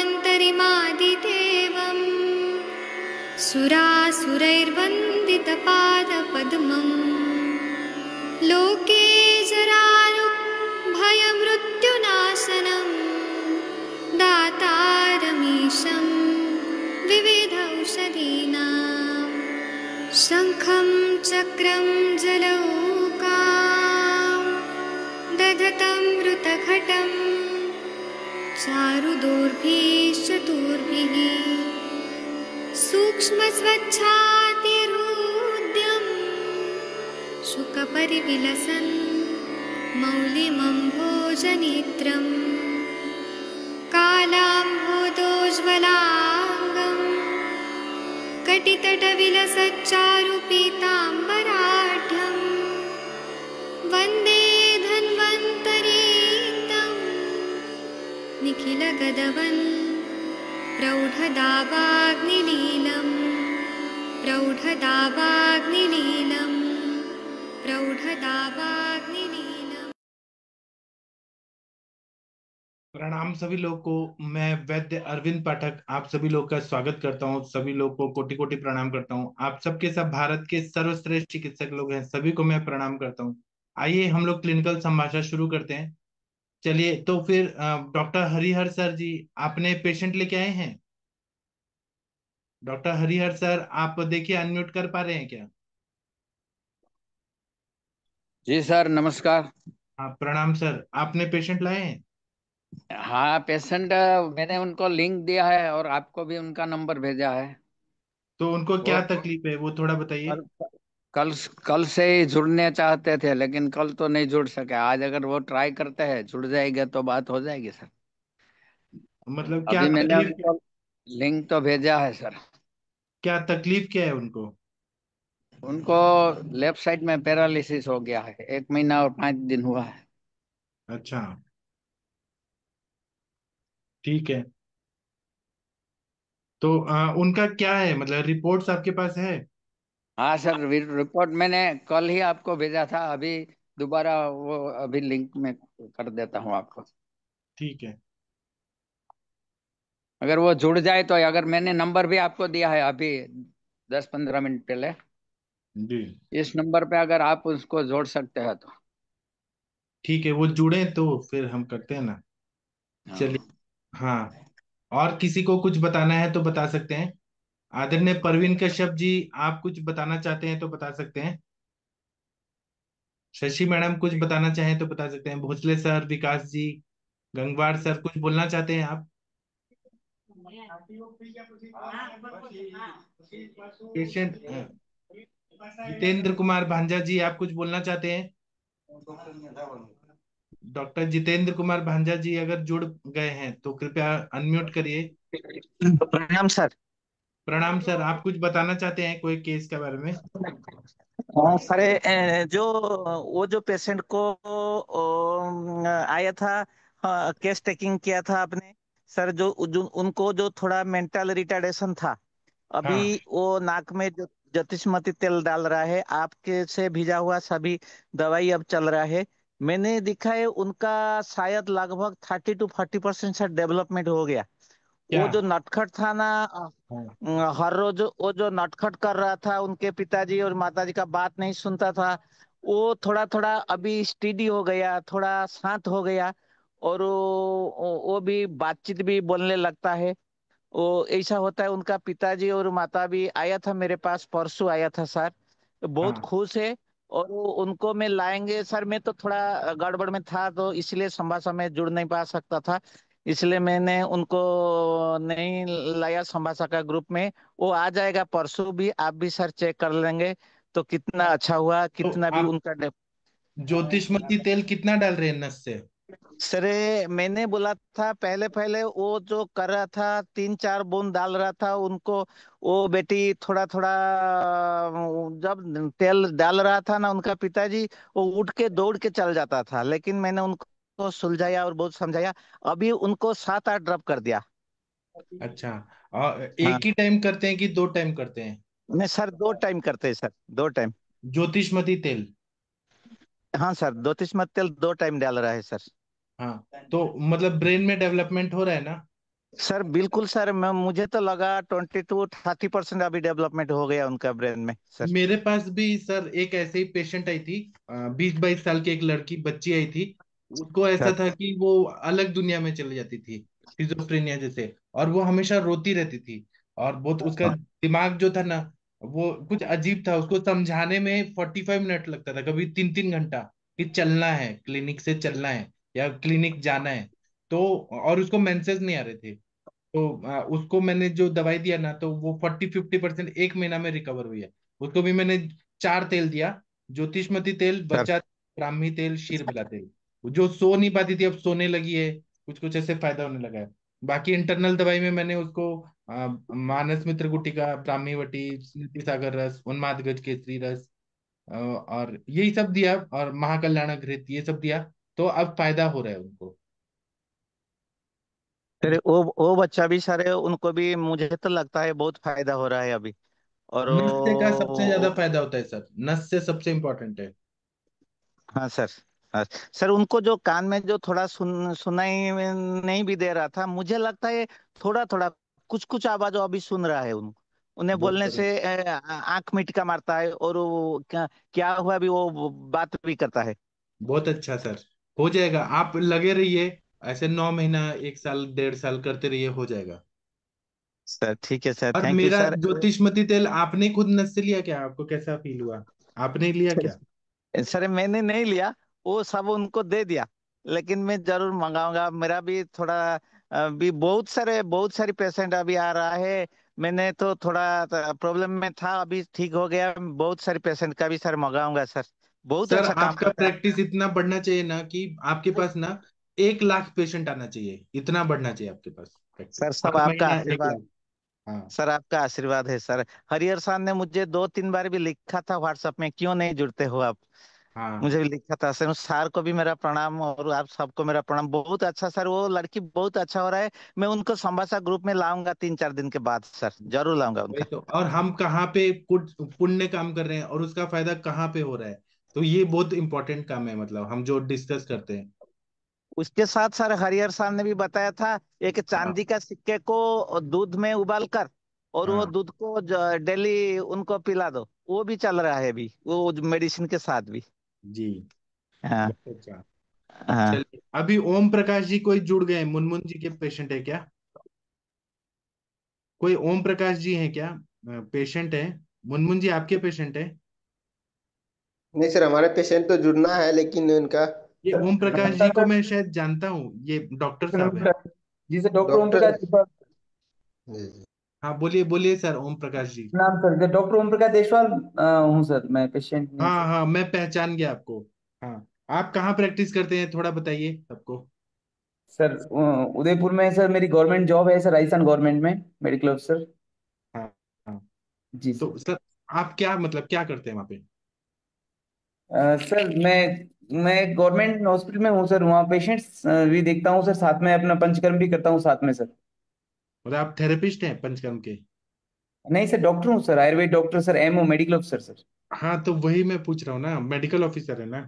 धन्वन्तरिमादिदेवम् सुरासुरैर्वन्दितपादपद्मम् लोके जरारुभयमृत्युनाशनं दातारमीशं विविधौषधीनां शङ्खं चक्रं जलौकां दधतं मृतघटं चारुदोर्भिश्चतुर्भिः सूक्ष्मस्वच्छातिरुद्यं शुकपरिविलसन् मौलिमम्भोजनेत्रं कालाम्भोदोज्ज्वलाङ्गं कटितटविलसच्चारुपीताम्बराढ्यं वन्दे धन्वन्तरीतं निखिलगदवन् प्रौढदावाग्निलीलं प्रौढदावाग्निलीलं प्रौढदावाग्निलीलम्। प्रणाम सभी लोग को। मैं वैद्य अरविंद पाठक आप सभी लोग का स्वागत करता हूं। सभी लोग को कोटि कोटि प्रणाम करता हूं। आप सबके सब भारत के सर्वश्रेष्ठ चिकित्सक लोग हैं, सभी को मैं प्रणाम करता हूं। आइए हम लोग क्लिनिकल संभाषण शुरू करते हैं। चलिए तो फिर डॉक्टर हरिहर सर जी, आपने पेशेंट लेके आए हैं? डॉक्टर हरिहर सर, आप देखिए अनम्यूट कर पा रहे हैं क्या? जी सर, नमस्कार। हाँ प्रणाम सर, आपने पेशेंट लाए हैं? हाँ, पेशेंट मैंने उनको लिंक दिया है और आपको भी उनका नंबर भेजा है। तो उनको वो क्या तकलीफ है वो थोड़ा बताइए। कल कल कल से ही जुड़ने चाहते थे, लेकिन कल तो नहीं जुड़ सके। आज अगर वो ट्राई करते हैं, जुड़ जाएगा तो बात हो जाएगी सर। मतलब क्या अभी मैंने तकलीफ, उनको लिंक तो भेजा है सर। क्या तकलीफ क्या है उनको? उनको लेफ्ट साइड में पैरालिसिस हो गया है, 1 महीना और 5 दिन हुआ है। अच्छा, ठीक है। तो उनका क्या है, मतलब रिपोर्ट्स आपके पास है? हाँ सर, रिपोर्ट मैंने कल ही आपको भेजा था। अभी दोबारा वो अभी लिंक में कर देता हूँ आपको। ठीक है। अगर वो जुड़ जाए तो, अगर मैंने नंबर भी आपको दिया है अभी 10-15 मिनट पहले, जी इस नंबर पे अगर आप उसको जोड़ सकते हैं तो। ठीक है, वो जुड़े तो फिर हम करते हैं ना। चलिए। हाँ। हाँ, और किसी को कुछ बताना है तो बता सकते हैं। आदरणीय परवीन कश्यप जी, आप कुछ बताना चाहते हैं तो बता सकते हैं। शशि मैडम कुछ बताना चाहें तो बता सकते हैं। भोसले सर, विकास जी, गंगवार सर, कुछ बोलना चाहते हैं आप? पेशेंट जितेंद्र कुमार भांजा जी, आप कुछ बोलना चाहते हैं? डॉक्टर जितेंद्र कुमार भांजा जी अगर जुड़ गए हैं तो कृपया अनम्यूट करिए। प्रणाम सर। प्रणाम सर, आप कुछ बताना चाहते हैं कोई केस के बारे में? हाँ सर, जो वो जो पेशेंट को आया था, केस टेकिंग किया था आपने सर, जो उनको जो थोड़ा मेंटल रिटार्डेशन था, अभी हाँ वो नाक में जो ज्योतिषमती तेल डाल रहा है, आपके से भिजा हुआ सभी दवाई अब चल रहा है। मैंने देखा है उनका शायद लगभग 30 to 40% से डेवलपमेंट हो गया। क्या? वो जो नटखट था ना, हाँ हर रोज वो जो नटखट कर रहा था, उनके पिताजी और माताजी का बात नहीं सुनता था, वो थोड़ा थोड़ा अभी स्टेडी हो गया, थोड़ा शांत हो गया। और वो भी बातचीत भी बोलने लगता है। वो ऐसा होता है। उनका पिताजी और माता भी आया था मेरे पास, परसों आया था सर, तो बहुत हाँ। खुश है। और वो उनको मैं लाएंगे सर, मैं तो थोड़ा गड़बड़ में था तो इसलिए संभाषा में जुड़ नहीं पा सकता था, इसलिए मैंने उनको नहीं लाया संभाषा का ग्रुप में। वो आ जाएगा परसों भी, आप भी सर चेक कर लेंगे तो कितना अच्छा हुआ, तो कितना भी आप उनका ज्योतिषमती तेल कितना डाल रहे हैं नस से? सर मैंने बोला था पहले पहले, वो जो कर रहा था 3-4 बूंद डाल रहा था उनको। वो बेटी थोड़ा थोड़ा जब तेल डाल रहा था ना उनका पिताजी, वो उठ के दौड़ के चल जाता था, लेकिन मैंने उनको सुलझाया और बहुत समझाया। अभी उनको 7-8 ड्रॉप कर दिया। अच्छा, और हाँ, एक ही टाइम करते हैं कि दो टाइम करते हैं? नहीं सर, 2 टाइम करते हैं सर, 2 टाइम। ज्योतिषमती तेल? हाँ सर, 2 तीस तेल 2 टाइम डाल रहा है सर। हाँ, तो मतलब ब्रेन में डेवलपमेंट हो रहा है ना? सर बिल्कुल सर, मैं मुझे तो लगा 20 to 30% अभी डेवलपमेंट हो गया उनका ब्रेन में सर। मेरे पास भी सर एक ऐसे ही पेशेंट आई थी, 20-22 साल की एक लड़की बच्ची आई थी। उसको ऐसा सर था कि वो अलग दुनिया में चली जाती थी, सिजोफ्रेनिया जैसे, और वो हमेशा रोती रहती थी। और बहुत उसका दिमाग जो था ना, वो कुछ अजीब था। उसको समझाने में 45 मिनट लगता था, कभी 3-3 घंटा, कि चलना है, क्लिनिक से चलना है या क्लिनिक जाना है। तो और उसको मेंसेस नहीं आ रहे थे। तो उसको मैंने जो दवाई दिया ना, तो वो 40-50% एक महीना में रिकवर हुई है। उसको भी मैंने 4 तेल दिया: ज्योतिषमती तेल, सर बच्चा, ब्राह्मी तेल, शीरबला तेल। जो सो नहीं पाती थी अब सोने लगी है, कुछ कुछ ऐसे फायदा होने लगा है। बाकी इंटरनल दवाई में मैंने उसको मानस मित्र गुटिका, ब्राह्मी वटी, स्मृति सागर रस, उन्माद गज केसरी रस, और यही सब दिया, और महाकल्याण घृत, ये सब दिया। तो अब फायदा हो रहा है उनको। सर, वो बच्चा भी सर, उनको भी मुझे तो लगता है बहुत फायदा हो रहा है अभी। और नस से का सबसे ज्यादा फायदा होता है सर, नस से सबसे इंपॉर्टेंट है। हाँ सर। हाँ सर, उनको जो कान में जो थोड़ा सुनाई में नहीं भी दे रहा था, मुझे लगता है थोड़ा थोड़ा कुछ कुछ आवाज अभी सुन रहा है उन्हें बहुत बोलने बढ़िया। से आंख मिटका मारता है, और वो क्या हुआ भी वो बात भी करता है। बहुत अच्छा सर, हो जाएगा। आप लगे रहिए, ऐसे 9 महीना, 1 साल, 1.5 साल करते रहिए, हो जाएगा। सर ठीक है सर, और थैंक यू मेरा सर। ज्योतिषमती तेल आपने खुद नस से लिया क्या? आपको कैसा फील हुआ? आपने लिया क्या? सर मैंने नहीं लिया, वो सब उनको दे दिया, लेकिन मैं जरूर मंगाऊंगा। मेरा भी थोड़ा भी बहुत सारी पेशेंट अभी आ रहा है। मैंने तो थोड़ा प्रॉब्लम में था, अभी ठीक हो गया। बहुत सारी पेशेंट का भी सर मंगाऊंगा सर। बहुत सर अच्छा काम आपका करता है। प्रैक्टिस इतना बढ़ना चाहिए ना, कि आपके पास ना 1 लाख पेशेंट आना चाहिए, इतना बढ़ना चाहिए आपके पास प्रैक्टिस, सर सब हर आपका महीना एक आशीर्वाद। लाख हाँ। सर आपका आशीर्वाद है सर। हरिहर साहब ने मुझे 2 3 बार भी लिखा था व्हाट्सएप में, क्यों नहीं जुड़ते हो आप। हाँ, मुझे भी लिखा था सर। उस सर को भी मेरा प्रणाम, और आप सबको मेरा प्रणाम। बहुत अच्छा सर, वो लड़की बहुत अच्छा हो रहा है। मैं उनको संभाषा ग्रुप में लाऊंगा 3 4 दिन के बाद सर, जरूर लाऊंगा वही उनका। तो। और हम कहाँ पे पुण्य काम कर रहे हैं, और उसका फायदा कहाँ पे हो रहा है। तो ये बहुत इंपॉर्टेंट काम है, मतलब हम जो डिस्कस करते हैं। उसके साथ सर हरिहर साहब ने भी बताया था, एक हाँ, चांदी का सिक्के को दूध में उबाल कर, और वो हाँ, दूध को डेली उनको पिला दो। वो भी चल रहा है अभी, वो मेडिसिन के साथ भी। जी, हाँ। बहुत अच्छा। हाँ चलिए, अभी ओम प्रकाश जी कोई जुड़ गए, मुनमुन जी के पेशेंट है क्या? कोई ओम प्रकाश जी हैं क्या? पेशेंट है? मुनमुन जी आपके पेशेंट है? नहीं सर, हमारे पेशेंट तो जुड़ना है लेकिन उनका ये ओम प्रकाश जी को नमस्कार मैं शायद जानता हूँ, ये डॉक्टर सर। साहब है। नमस्कार जी सर, डॉक्टर ओम डॉक्टर। प्रकाश देशवाल। जी जी। हाँ, बोलिए बोलिए सर, ओम प्रकाश जी। नाम सर, डॉक्टर ओम प्रकाश देशवाल हूँ सर, मैं पेशेंट नहीं हाँ सर। हाँ, मैं पहचान गया आपको। हाँ, आप कहाँ प्रैक्टिस करते हैं, थोड़ा बताइए सबको। सर उदयपुर में सर मेरी गवर्नमेंट जॉब है सर, राजस्थान गवर्नमेंट में मेडिकल ऑफिसर। हाँ, हाँ। जी तो सर। सर, आप क्या मतलब क्या करते हैं वहाँ पे? सर मैं गवर्नमेंट हॉस्पिटल में हूँ सर, वहाँ पेशेंट्स भी देखता हूँ सर, साथ में अपना पंचकर्म भी करता हूँ साथ में सर। मतलब आप थेरेपिस्ट हैं पंचकर्म के? नहीं सर, डॉक्टर हूँ sir, Ayurveda doctor sir, MO medical officer sir. हाँ, तो वही मैं पूछ रहा हूँ ना, मेडिकल ऑफिसर है ना।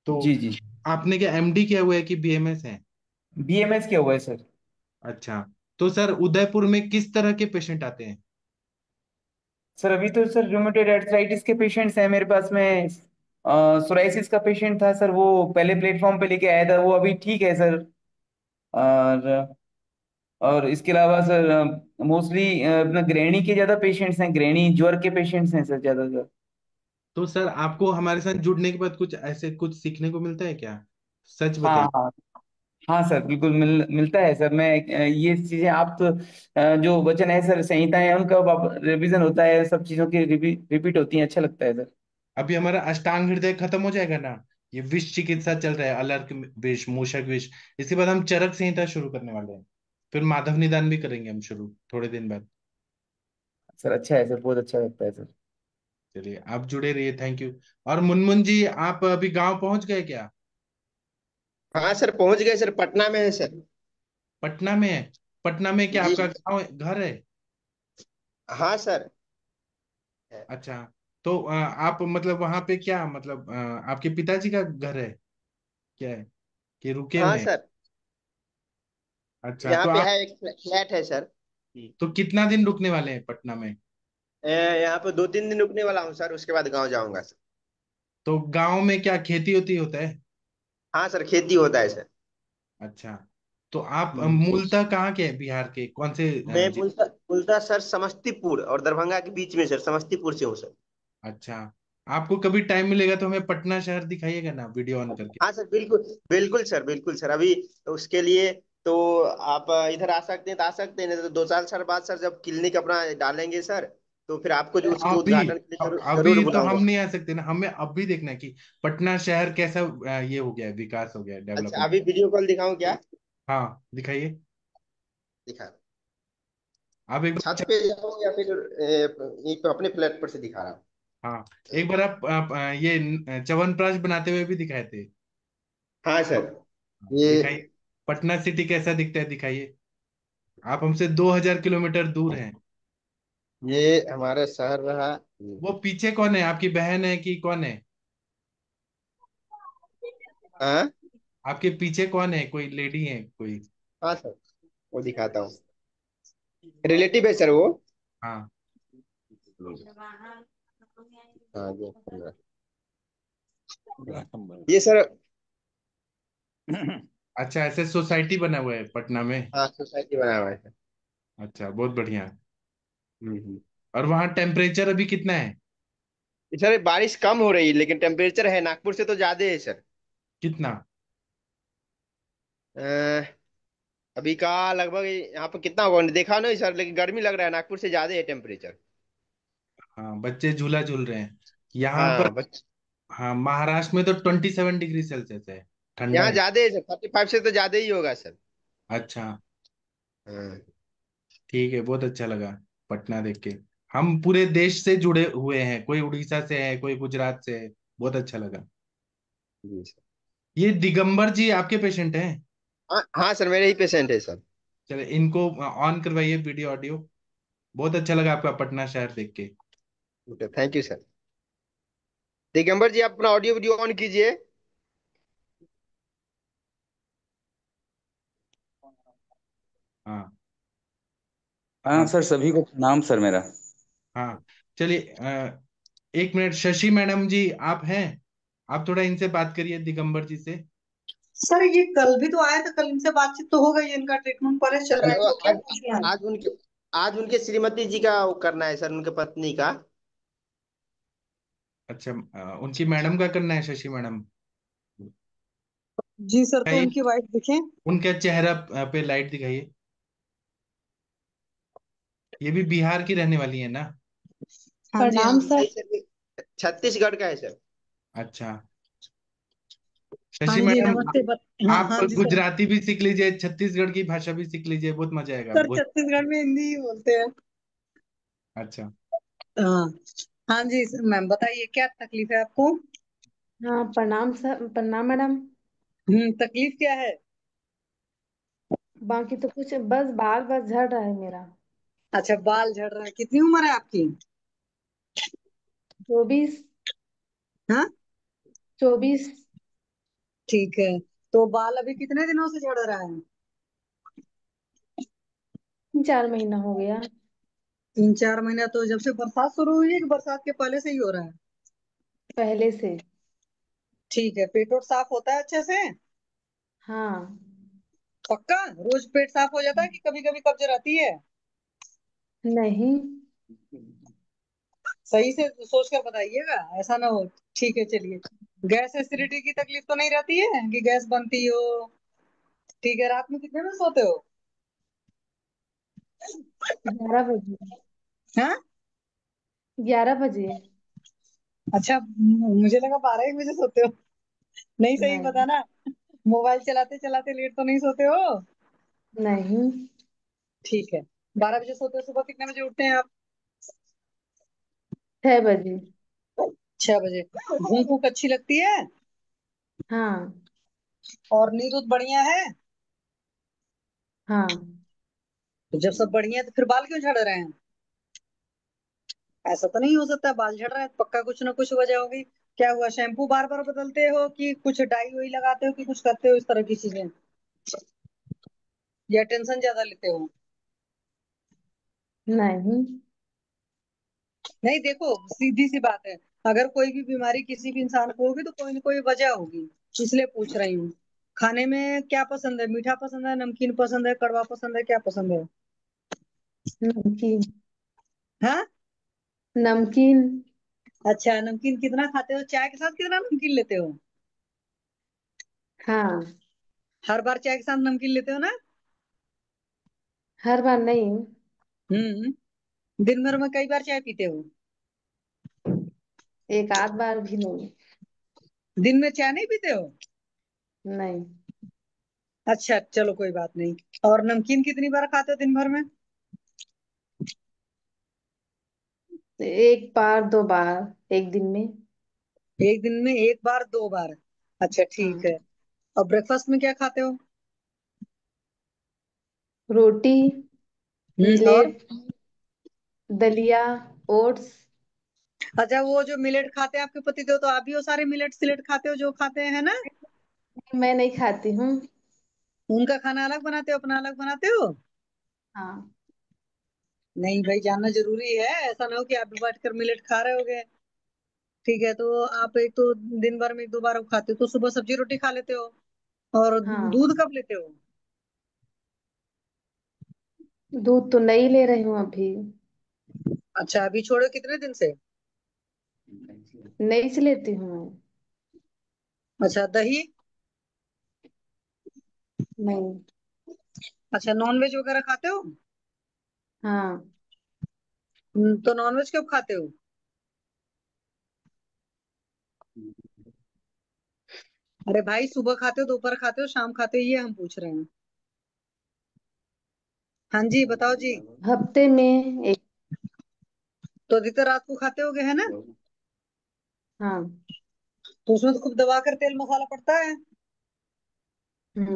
तो जी जी। आपने क्या एमडी किया हुआ है कि बीएमएस है? बीएमएस किया हुआ है सर। अच्छा, तो सर उदयपुर में किस तरह के पेशेंट आते हैं? सर अभी तो सर रूमेटॉइड आर्थराइटिस के पेशेंट्स हैं मेरे पास में। सोराइसिस का पेशेंट था सर, वो पहले प्लेटफॉर्म पे लेके आया था, वो अभी ठीक है सर। और और इसके अलावा सर मोस्टली अपना गृहिणी के ज्यादा पेशेंट्स हैं, गृहिणी ज्वर के पेशेंट्स हैं सर ज्यादातर। तो सर आपको हमारे साथ जुड़ने के बाद कुछ ऐसे कुछ सीखने को मिलता है क्या? सच हाँ बताइए। हाँ। हाँ सर, बिल्कुल मिलता है सर। मैं ये चीजें आप तो जो वचन है सर, संहिता है उनका रिवीजन होता है, सब चीजों की रिपीट होती है, अच्छा लगता है सर। अभी हमारा अष्टांग हृदय खत्म हो जाएगा ना, ये विष चिकित्सा चल रहा है, अलर्क विष, मूषक विष। इसके बाद हम चरक संहिता शुरू करने वाले हैं। फिर माधव निदान भी करेंगे हम शुरू थोड़े दिन बाद। सर अच्छा है सर, बहुत अच्छा लगता है सर। चलिए, आप जुड़े रहिए, थैंक यू। और मुनमुन जी, आप अभी गांव पहुंच गए क्या? हाँ सर, पहुंच गए सर, पटना में है सर। पटना में है? पटना में क्या जी। आपका गांव घर है? हाँ सर। अच्छा, तो आप मतलब वहां पे क्या, मतलब आपके पिताजी का घर है क्या है, कि रुके हाँ हुए हैं? सर। अच्छा, यहाँ तो पे आप है, एक फ्लैट है सर। तो कितना दिन रुकने वाले हैं पटना में? यहाँ पे 2-3 दिन रुकने वाला हूँ सर, उसके बाद गाँव जाऊंगा सर। तो गांव में क्या खेती होती होता है? हाँ सर, खेती होता है सर। अच्छा, तो आप हम्म। मूलतः कहाँ के हैं, बिहार के कौन से मैं मूलतः सर समस्तीपुर और दरभंगा के बीच में सर, समस्तीपुर से हूँ सर। अच्छा, आपको कभी टाइम मिलेगा तो हमें पटना शहर दिखाइएगा ना, वीडियो ऑन करके। हाँ सर, बिल्कुल बिल्कुल सर, बिल्कुल सर। अभी उसके लिए तो आप इधर आ सकते हैं तो आ सकते हैं, नहीं तो 2 साल बाद सर, जब क्लिनिक अपना डालेंगे सर, तो फिर आपको जो उसके अभी उद्घाटन के लिए जरूर अभी तो हम बुलाऊंगा। नहीं आ सकते ना, हमें अभी देखना है कि पटना शहर कैसा ये हो गया है, विकास हो गया है, अच्छा, डेवलपमेंट। अभी वीडियो कॉल दिखाऊं क्या? हाँ, दिखाइए। दिखा। आप एक छत बार पे जाओ या फिर यहीं पे अपने प्लेट पर से दिखा रहा हूँ। हाँ, एक बार आप ये च्यवनप्राश बनाते हुए भी दिखाए थे। हाँ सर। ये दिखाइए, पटना सिटी कैसा दिखता है, दिखाइए। आप हमसे 2000 किलोमीटर दूर हैं। ये हमारा शहर रहा। वो पीछे कौन है, आपकी बहन है कि कौन है? हाँ। आपके पीछे कौन है, कोई लेडी है कोई? हाँ सर, वो दिखाता हूँ। रिलेटिव है सर वो। हाँ। हाँ ये सर। अच्छा, ऐसे सोसाइटी बना हुआ है पटना में? हाँ, सोसाइटी बना हुआ है सर। अच्छा, बहुत बढ़िया। हम्म। और वहाँ टेम्परेचर अभी कितना है? सर बारिश कम हो रही है, लेकिन टेम्परेचर है नागपुर से तो ज्यादा है सर। कितना? अ, अभी का लगभग यहाँ पर कितना होगा देखा नहीं सर, लेकिन गर्मी लग रहा है, नागपुर से ज्यादा है टेम्परेचर। हाँ, बच्चे झूला झूल रहे हैं यहाँ पर। हाँ हाँ, महाराष्ट्र में तो 27 डिग्री सेल्सियस है, ठंडा यहाँ है। ज्यादा है सर, 35 से तो ज्यादा ही होगा सर। अच्छा, हाँ ठीक है, बहुत अच्छा लगा पटना देख के। हम पूरे देश से जुड़े हुए हैं, कोई उड़ीसा से है, कोई गुजरात से है। बहुत अच्छा लगा। जी सर। ये दिगंबर जी आपके पेशेंट हैं? हाँ हाँ सर, मेरे ही पेशेंट है सर। चले, इनको ऑन करवाइए वीडियो ऑडियो। बहुत अच्छा लगा आपका पटना शहर देख के। Thank you sir. Digambar ji, आप अपना ऑडियो वीडियो ऑन कीजिए। हाँ। हाँ हाँ। सर, सभी को प्रणाम सर मेरा। हाँ, चलिए, 1 मिनट, शशि मैडम जी आप हैं? आप थोड़ा इनसे बात करिए, दिगंबर जी से। सर ये कल भी तो आया था, कल इनसे बातचीत तो हो गई, इनका ट्रीटमेंट पहले चल रहा है, हेलो। इनको क्या आज पूछना है? आज उनके श्रीमती जी का वो करना है सर, उनके पत्नी का। अच्छा, उनकी मैडम का करना है, शशि मैडम। जी सर, तो दिखाइए, उनकी वाइफ दिखे। उनका चेहरा पे लाइट दिखाइए। ये भी बिहार की रहने वाली है ना? हाँ जी, हाँ प्रणाम जी। सर। नहीं सर, ये छत्तीसगढ़ का है सर। अच्छा, हाँ शशि जी, मैडम, नमस्ते हाँ आप हाँ जी सर। गुजराती भी सीख लीजिए, छत्तीसगढ़ की भाषा भी सीख लीजिए, बहुत मजा आएगा, सर बहुत। छत्तीसगढ़ में हिंदी ही बोलते हैं। अच्छा, हाँ। हाँ जी मैम, बताइए क्या तकलीफ है आपको? हाँ, प्रणाम सर, प्रणाम मैडम। तकलीफ क्या है? बाकी तो कुछ, बस बाल बस झड़ रहा है मेरा। अच्छा, बाल झड़ रहा है, कितनी उम्र है आपकी? 24। हाँ। 24। ठीक है। तो बाल अभी कितने दिनों से झड़ रहा है? 4 महीना हो गया। 3-4 महीना, तो जब से बरसात शुरू हुई है कि बरसात के पहले से ही हो रहा है? पहले से। ठीक है, पेट वोट साफ होता है अच्छे से? हाँ। पक्का रोज पेट साफ हो जाता है कि कभी कभी कब्ज रहती है? नहीं। सही से सोच कर बताइएगा, ऐसा ना हो। ठीक है, चलिए। गैस एसिडिटी की तकलीफ तो नहीं रहती है कि गैस बनती हो? ठीक है, रात में कितने बजे सोते हो? 11 बजे। हाँ। 11 बजे। अच्छा, मुझे लगा 12-1 बजे सोते हो। नहीं, सही नहीं। बताना। मोबाइल चलाते चलाते लेट तो नहीं सोते हो? नहीं। ठीक है। 12 बजे सोते हो, सुबह कितने बजे उठते हैं आप? 6 बजे। 6 बजे। भूख भूख अच्छी लगती है? हाँ। और नींद उद बढ़िया है? हाँ। तो जब सब बढ़िया है तो फिर बाल क्यों झड़ रहे हैं? ऐसा तो नहीं हो सकता, बाल झड़ रहा है तो पक्का कुछ ना कुछ वजह होगी। क्या हुआ, शैम्पू बार बार बदलते हो कि कुछ डाई वाई लगाते हो कि कुछ करते हो इस तरह की चीजें? या टेंशन ज्यादा लेते हो? नहीं। नहीं, देखो सीधी सी बात है, अगर कोई भी बीमारी किसी भी इंसान को होगी तो कोई ना कोई वजह होगी, इसलिए पूछ रही हूँ। खाने में क्या पसंद है? मीठा पसंद है, नमकीन पसंद है, कड़वा पसंद है, क्या पसंद है? नमकीन। हाँ। नमकीन। अच्छा, नमकीन कितना खाते हो? चाय के साथ कितना नमकीन लेते हो? हाँ। हर बार चाय के साथ नमकीन लेते हो ना? हर बार नहीं। हम्म। दिन भर में कई बार चाय पीते हो? एक आध बार भी नहीं। दिन में चाय नहीं पीते हो? नहीं। अच्छा चलो कोई बात नहीं। और नमकीन कितनी बार खाते हो दिन भर में? एक बार दो बार एक दिन में। एक दिन में एक बार दो बार। अच्छा ठीक हाँ। है। और ब्रेकफास्ट में क्या खाते हो? रोटी। और? मिलेट। दलिया। ओट्स। अच्छा, वो जो मिलेट खाते हैं आपके पति देव, तो आप भी वो सारे मिलेट सिलेट खाते हो जो खाते हैं ना? मैं नहीं खाती हूँ। उनका खाना अलग बनाते हो, अपना अलग बनाते हो? हाँ। नहीं भाई, जानना जरूरी है, ऐसा ना हो कि आप भी बैठ कर मिलेट खा रहे होगे। ठीक है, तो आप एक तो दिन भर में एक दो बार वो खाते हो, तो सुबह सब्जी रोटी खा लेते हो। और हाँ। दूध कब लेते हो? दूध तो नहीं ले रही हूँ अभी। अच्छा, अभी छोड़ो कितने दिन से? नहीं से लेती हूँ मैं। अच्छा, दही? नहीं। अच्छा, नॉन वेज वगैरह खाते हो? हाँ। तो नॉन वेज कब खाते हो? अरे भाई, सुबह खाते हो, दोपहर खाते हो, शाम खाते हो, ये हम पूछ रहे हैं। हाँ जी, बताओ जी। हफ्ते में एक। तो अधिकतर रात को खाते होगे, है ना? हाँ। तो उसमें तो खूब दबा कर तेल मसाला पड़ता है,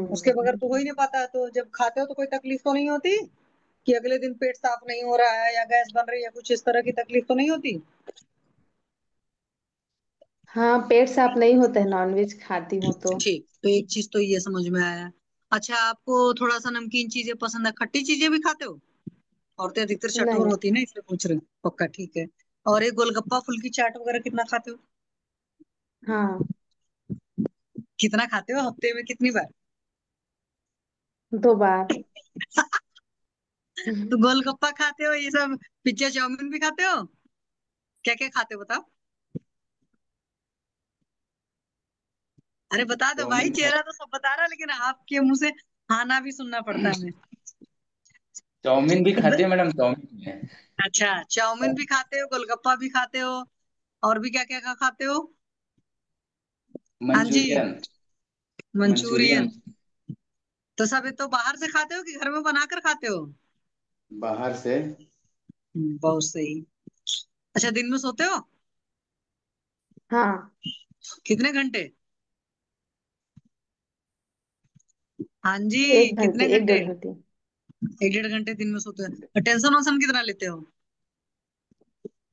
उसके बगैर तो हो ही नहीं हम्म। पाता। तो जब खाते हो तो कोई तकलीफ तो नहीं होती कि अगले दिन पेट साफ नहीं हो रहा है या गैस बन रही है, कुछ इस तरह की तकलीफ तो नहीं होती? हाँ, पेट साफ नहीं होता है नॉनवेज खाती हूँ तो। ठीक, तो एक चीज तो ये समझ में आया। अच्छा, आपको थोड़ा सा नमकीन चीजें पसंद है, खट्टी चीजें भी खाते हो? औरतें अधिकतर चटोर नहीं। होती है ना, इसलिए पूछ रहे हैं। पक्का, ठीक है। और एक गोलगप्पा फुल्की चाट वगैरह कितना खाते हो? हाँ। कितना खाते हो, हफ्ते में कितनी बार? दो बार। तो गोलगप्पा खाते हो, ये सब पिज्जा चाउमीन भी खाते हो? क्या क्या खाते हो बताओ? अरे बता दो भाई, चाउमीन खा चेहरा तो सब बता रहा है, लेकिन आपके मुंह से हाँ ना भी सुनना पड़ता है हमें। चाउमीन भी खाते हैं मैडम, चाउमीन है। अच्छा, चाउमीन भी खाते हो, गोलगप्पा भी खाते हो, और भी क्या क्या खाते हो? हाँ जी। मंचूरियन। मंचूरियन। मंचूरियन। तो सब ये तो बाहर से खाते हो कि घर में बनाकर खाते हो? बाहर से। बहुत सही। अच्छा, दिन में सोते हो? हाँ। कितने घंटे? हाँ जी। एक कितने घंटे एक घंटे? डेढ़ घंटे। एक डेढ़ घंटे दिन में सोते हो। टेंशन वोशन कितना लेते हो?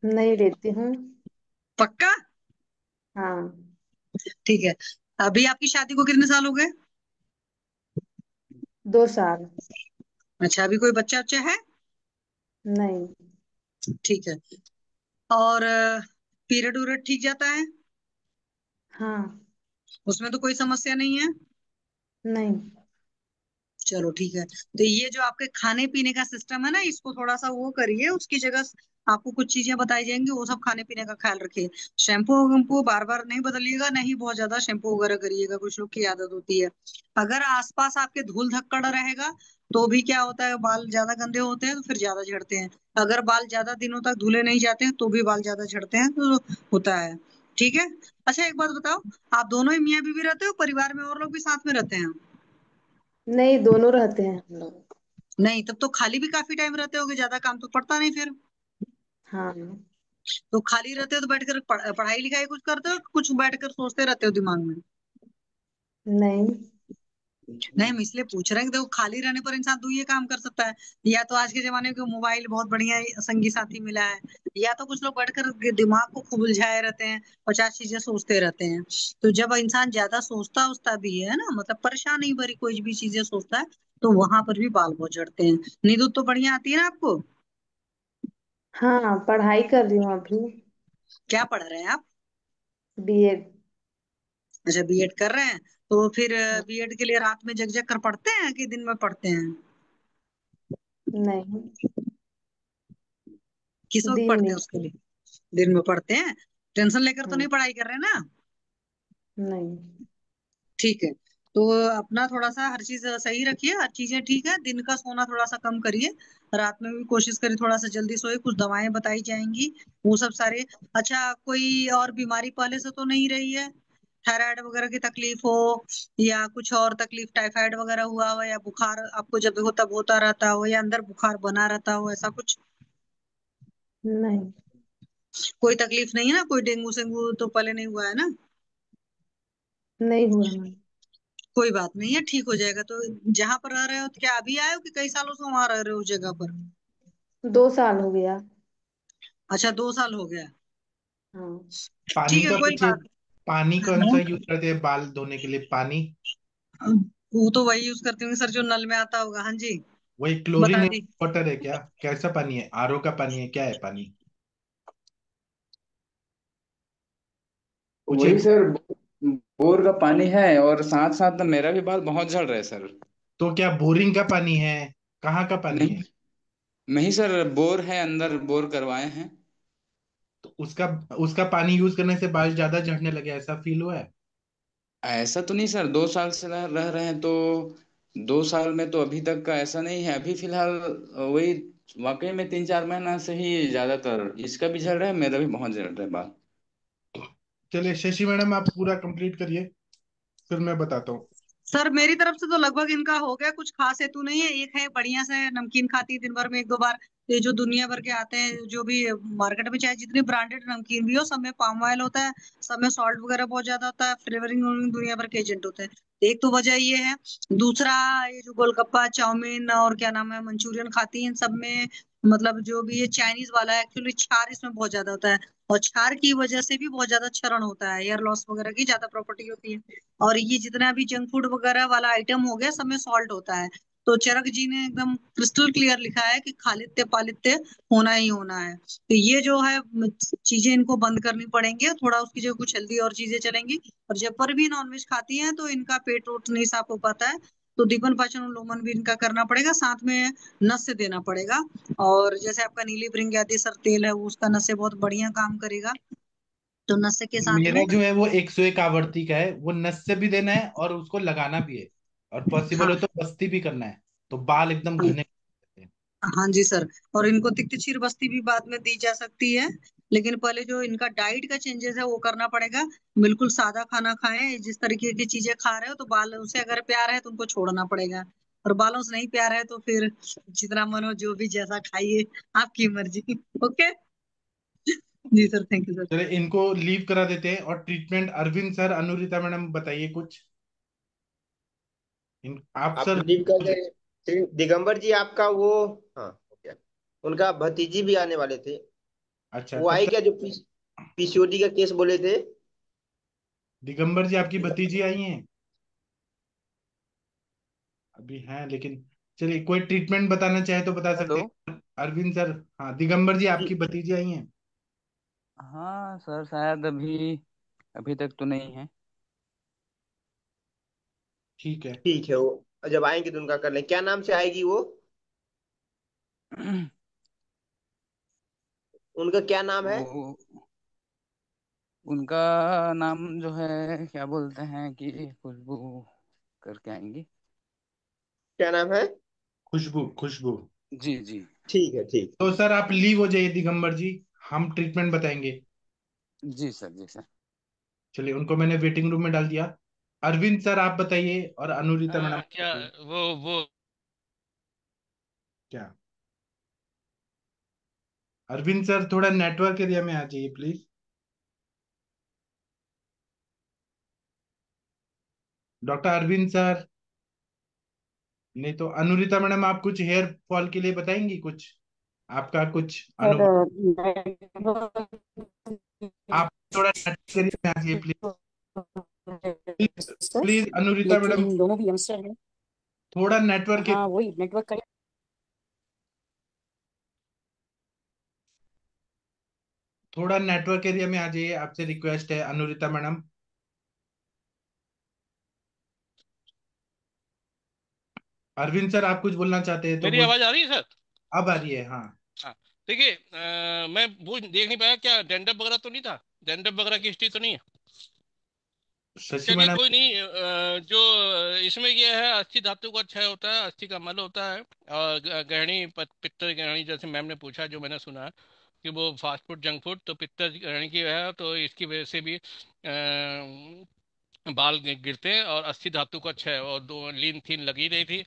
नहीं लेती हूँ। पक्का? हाँ। ठीक है। अभी आपकी शादी को कितने साल हो गए? 2 साल। अच्छा, अभी कोई बच्चा बच्चा है? नहीं। ठीक है। और पीरियड उरियड ठीक जाता है? हाँ। उसमें तो कोई समस्या नहीं है? नहीं। चलो ठीक है। तो ये जो आपके खाने पीने का सिस्टम है ना, इसको थोड़ा सा वो करिए, उसकी जगह आपको कुछ चीजें बताई जाएंगी, वो सब खाने पीने का ख्याल रखिए। शैम्पू वैम्पू बार बार नहीं बदलिएगा, नहीं बहुत ज्यादा शैम्पू वगैरह करिएगा, कुछ लोग की आदत होती है। अगर आसपास आपके धूल धक्कड़ रहेगा तो भी क्या होता है, बाल ज्यादा गंदे होते हैं तो फिर ज्यादा झड़ते हैं। अगर बाल ज्यादा दिनों तक धुले नहीं जाते हैं तो भी बाल ज्यादा झड़ते हैं, तो होता है। ठीक है। अच्छा, एक बात बताओ, आप दोनों ही मियाँ बीवी रहते हो, परिवार में और लोग भी साथ में रहते हैं? नहीं, दोनों रहते हैं हम लोग। नहीं, तब तो खाली भी काफी टाइम रहते होगे, ज्यादा काम तो पड़ता नहीं फिर। हाँ। तो खाली रहते हो तो बैठकर पढ़ाई लिखाई कुछ करते हो, कुछ बैठकर सोचते रहते हो दिमाग में? नहीं। नहीं, हम इसलिए पूछ रहे हैं कि देखो, खाली रहने पर इंसान दो ये काम कर सकता है। या तो आज के जमाने में मोबाइल बहुत बढ़िया संगी साथी मिला है, या तो कुछ लोग बैठकर दिमाग को खूब उलझाए रहते हैं, 50 चीजें सोचते रहते हैं। तो जब इंसान ज्यादा सोचता उचता भी है ना, मतलब परेशानी भरी कोई भी चीजें सोचता है, तो वहां पर भी बाल बहुत झड़ते हैं। नींद तो बढ़िया आती है ना आपको? हाँ, पढ़ाई कर रही हूँ अभी। क्या पढ़ रहे हैं आप? बीएड। अच्छा, बीएड कर रहे हैं। तो फिर बीएड के लिए रात में जग जग कर पढ़ते हैं कि दिन में पढ़ते हैं? नहीं, किस वक्त दिन पढ़ते में। हैं उसके लिए? दिन में पढ़ते हैं। टेंशन लेकर तो हाँ। नहीं पढ़ाई कर रहे ना? नहीं। ठीक है। तो अपना थोड़ा सा हर चीज सही रखिए, हर चीजें ठीक है। दिन का सोना थोड़ा सा कम करिए। रात में भी कोशिश करिए थोड़ा सा जल्दी सोए। कुछ दवाएं बताई जाएंगी, वो सब सारे। अच्छा, कोई और बीमारी पहले से तो नहीं रही है? थायराइड वगैरह की तकलीफ हो, या कुछ और तकलीफ, टाइफाइड वगैरह हुआ हो, या बुखार आपको जब हो तब होता रहता हो, या अंदर बुखार बना रहता हो, ऐसा कुछ? नहीं। कोई तकलीफ नहीं है ना? कोई डेंगू सेंगू तो पहले नहीं हुआ है ना? नहीं हुआ मैम। कोई बात नहीं है, ठीक हो जाएगा। तो जहां पर रह रहे हो, तो क्या अभी आए हो कि कई सालों से वहां रह रहे हो उस जगह पर? 2 साल हो गया। अच्छा, 2 साल हो गया। हाँ। पानी ठीक है, का कोई कुछ, बात पानी कौन सा नहीं। यूज करते हैं बाल धोने के लिए? पानी वो तो वही यूज करते होंगे सर, जो नल में आता होगा। हाँ जी, वही बता क्लोरीन दी। वाटर है क्या? कैसा पानी है? आरओ का पानी है? क्या है पानी? पूछिए। वही सर, बोर का पानी है, और साथ साथ मेरा भी बाल बहुत झड़ रहा है सर। तो क्या बोरिंग का पानी है? कहाँ का पानी नहीं, है? नहीं सर, बोर है, अंदर बोर करवाए हैं। तो उसका उसका पानी यूज करने से बाल ज्यादा झड़ने लगे, ऐसा फील हुआ है? ऐसा तो नहीं सर, 2 साल से रह रहे हैं तो 2 साल में तो अभी तक का ऐसा नहीं है। अभी फिलहाल वही, वाकई में 3-4 महीना से ही ज्यादातर इसका भी झड़ रहा है, मेरा भी बहुत झड़ रहा है बाल। चलिए शशि मैडम, आप पूरा कंप्लीट करिए, फिर मैं बताता हूँ। सर मेरी तरफ से तो लगभग इनका हो गया। कुछ खास हेतु नहीं है। एक है बढ़िया से नमकीन खाती है दिन भर में 1-2 बार। ये जो दुनिया भर के आते हैं, जो भी मार्केट में, चाहे जितनी ब्रांडेड नमकीन भी हो, सब में पाम ऑयल होता है, सब में सॉल्ट वगैरह बहुत ज्यादा होता है, फ्लेवरिंग दुनिया भर के एजेंट होते हैं। एक तो वजह ये है। दूसरा, ये जो गोलगप्पा, चाउमीन और क्या नाम है, मंचूरियन खाती है, इन सब में मतलब जो भी ये चाइनीज वाला है, एक्चुअली क्षार इसमें बहुत ज्यादा होता है। और क्षार की वजह से भी बहुत ज्यादा क्षरण होता है, हेयर लॉस वगैरह की ज्यादा प्रॉपर्टी होती है। और ये जितना भी जंक फूड वगैरह वाला आइटम हो गया, सब में सॉल्ट होता है। तो चरक जी ने एकदम क्रिस्टल क्लियर लिखा है कि खालित्य पालित्य होना ही होना है। तो ये जो है चीजें इनको बंद करनी पड़ेंगी, थोड़ा उसकी जगह कुछ हेल्दी और चीजें चलेंगी। और जब पर भी नॉनवेज खाती हैं तो इनका पेट वोट नहीं साफ हो पाता है। तो दीपन पाचन उन्मूलन भी इनका करना पड़ेगा, साथ में नस से देना पड़ेगा। और जैसे आपका नीली भृंगी सर तेल है, वो उसका नस से बहुत बढ़िया काम करेगा। तो नस के साथ मेरा में। जो है वो 101 आवर्ती का है, वो नस से भी देना है और उसको लगाना भी है, और पॉसिबल हो हाँ, तो बस्ती भी करना है, तो बाल एकदम घने होते हैं। हाँ जी सर। और इनको तिक्ती चीर बस्ती भी बाद में दी जा सकती है। लेकिन पहले जो इनका डाइट का चेंजेस है वो करना पड़ेगा। बिल्कुल सादा खाना खाएं, जिस तरीके की चीजें खा रहे हो। तो बालों से अगर प्यार है तो उनको छोड़ना पड़ेगा। और बालों से नहीं प्यार है तो फिर जितना मन हो जो भी जैसा खाइए, आपकी मर्जी। ओके जी सर, थैंक यू सर। चलिए इनको लीव करा देते हैं, और treatment Arvind sir, Anurita madam बताइए कुछ। आप आप सर। लीव कर दे। दिगंबर जी आपका वो, हाँ हो गया। उनका भतीजी भी आने वाले थे। अच्छा, वो तब आई तक क्या, जो पीसीओडी का केस बोले थे? दिगंबर जी आपकी भतीजी आई हैं? अभी हैं लेकिन, चलिए कोई ट्रीटमेंट बताना चाहे तो बता सकते हेलो। हैं अरविंद सर। हाँ, दिगंबर जी जी, आपकी भतीजी आई हैं? हाँ सर, शायद अभी अभी तक तो नहीं है। ठीक है। ठीक है। वो जब आएंगे तो उनका कर लें। क्या नाम से आएगी वो? उनका क्या नाम है? वो उनका नाम जो है, क्या बोलते हैं कि खुशबू करके आएंगी। क्या नाम है? खुशबू, खुशबू। जी जी। ठीक है, ठीक। तो सर आप लीव हो जाइए दिगंबर जी, हम ट्रीटमेंट बताएंगे। जी सर, जी सर। चलिए उनको मैंने वेटिंग रूम में डाल दिया। अरविंद सर आप बताइए, और अनुरिता मैडम क्या बताइए। वो क्या? अरविंद सर थोड़ा नेटवर्क एरिया में आ जाइए प्लीज। Doctor Arvind sir. नहीं तो अनुरिता मैडम, आप कुछ हेयर फॉल के लिए बताएंगी कुछ, आपका कुछ सर अनुभव? नेटवर्क आप थोड़ा नेटवर्क एरिया में आ जाइए please. Please, sir, please Anurita madam. लेकिन दोनों भी यंगस्टर हैं। थोड़ा नेटवर्क, हाँ वही नेटवर्क का। थोड़ा नेटवर्क एरिया में आ जाइए, आपसे रिक्वेस्ट है अनुरिता मैडम। अरविंद सर, आप कुछ बोलना चाहते हैं तो मेरी बोल। आवाज आ रही है सर? अब आ रही है, हाँ। हाँ। देखिए, मैं वो देख नहीं पाया, क्या डैंड्रफ वगैरह तो नहीं था? डैंड्रफ वगैरह की हिस्ट्री तो नहीं है? शशि चलिए मैडम। कोई नहीं। जो इसमें ये है, अस्थि धातु का क्षय होता है, अस्थि का मल होता है। और गहनी पित्तर गहनी, जैसे मैम ने पूछा, जो मैंने सुना कि वो फास्ट फूड जंक फूड, तो पित्तर गहनी की है, तो इसकी वजह से भी बाल गिरते हैं। और अस्थि धातु का क्षय, और दो लीन थीन लगी रही थी,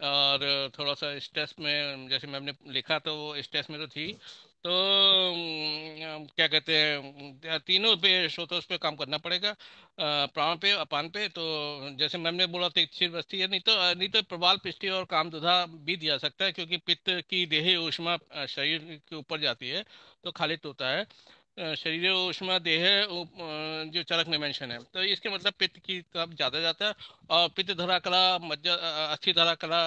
और थोड़ा सा स्ट्रेस में, जैसे मैम ने लिखा, तो वो स्ट्रेस में तो थी। तो क्या कहते हैं, तीनों पे स्रोतों पे काम करना पड़ेगा। प्राण पे, अपान पे। तो जैसे मैम ने बोला, तीक्षिर वस्ती है, नहीं तो प्रबाल पृष्ठि और कामदुधा भी दिया सकता है, क्योंकि पित्त की देह ऊष्मा शरीर के ऊपर जाती है तो खालित होता है। शरीर ऊष्मा देह जो चरक में मेंशन है, तो इसके मतलब पित्त की तरफ ज्यादा जाता है। और पित्त धरा कला, मज्जा, अस्थि धरा कला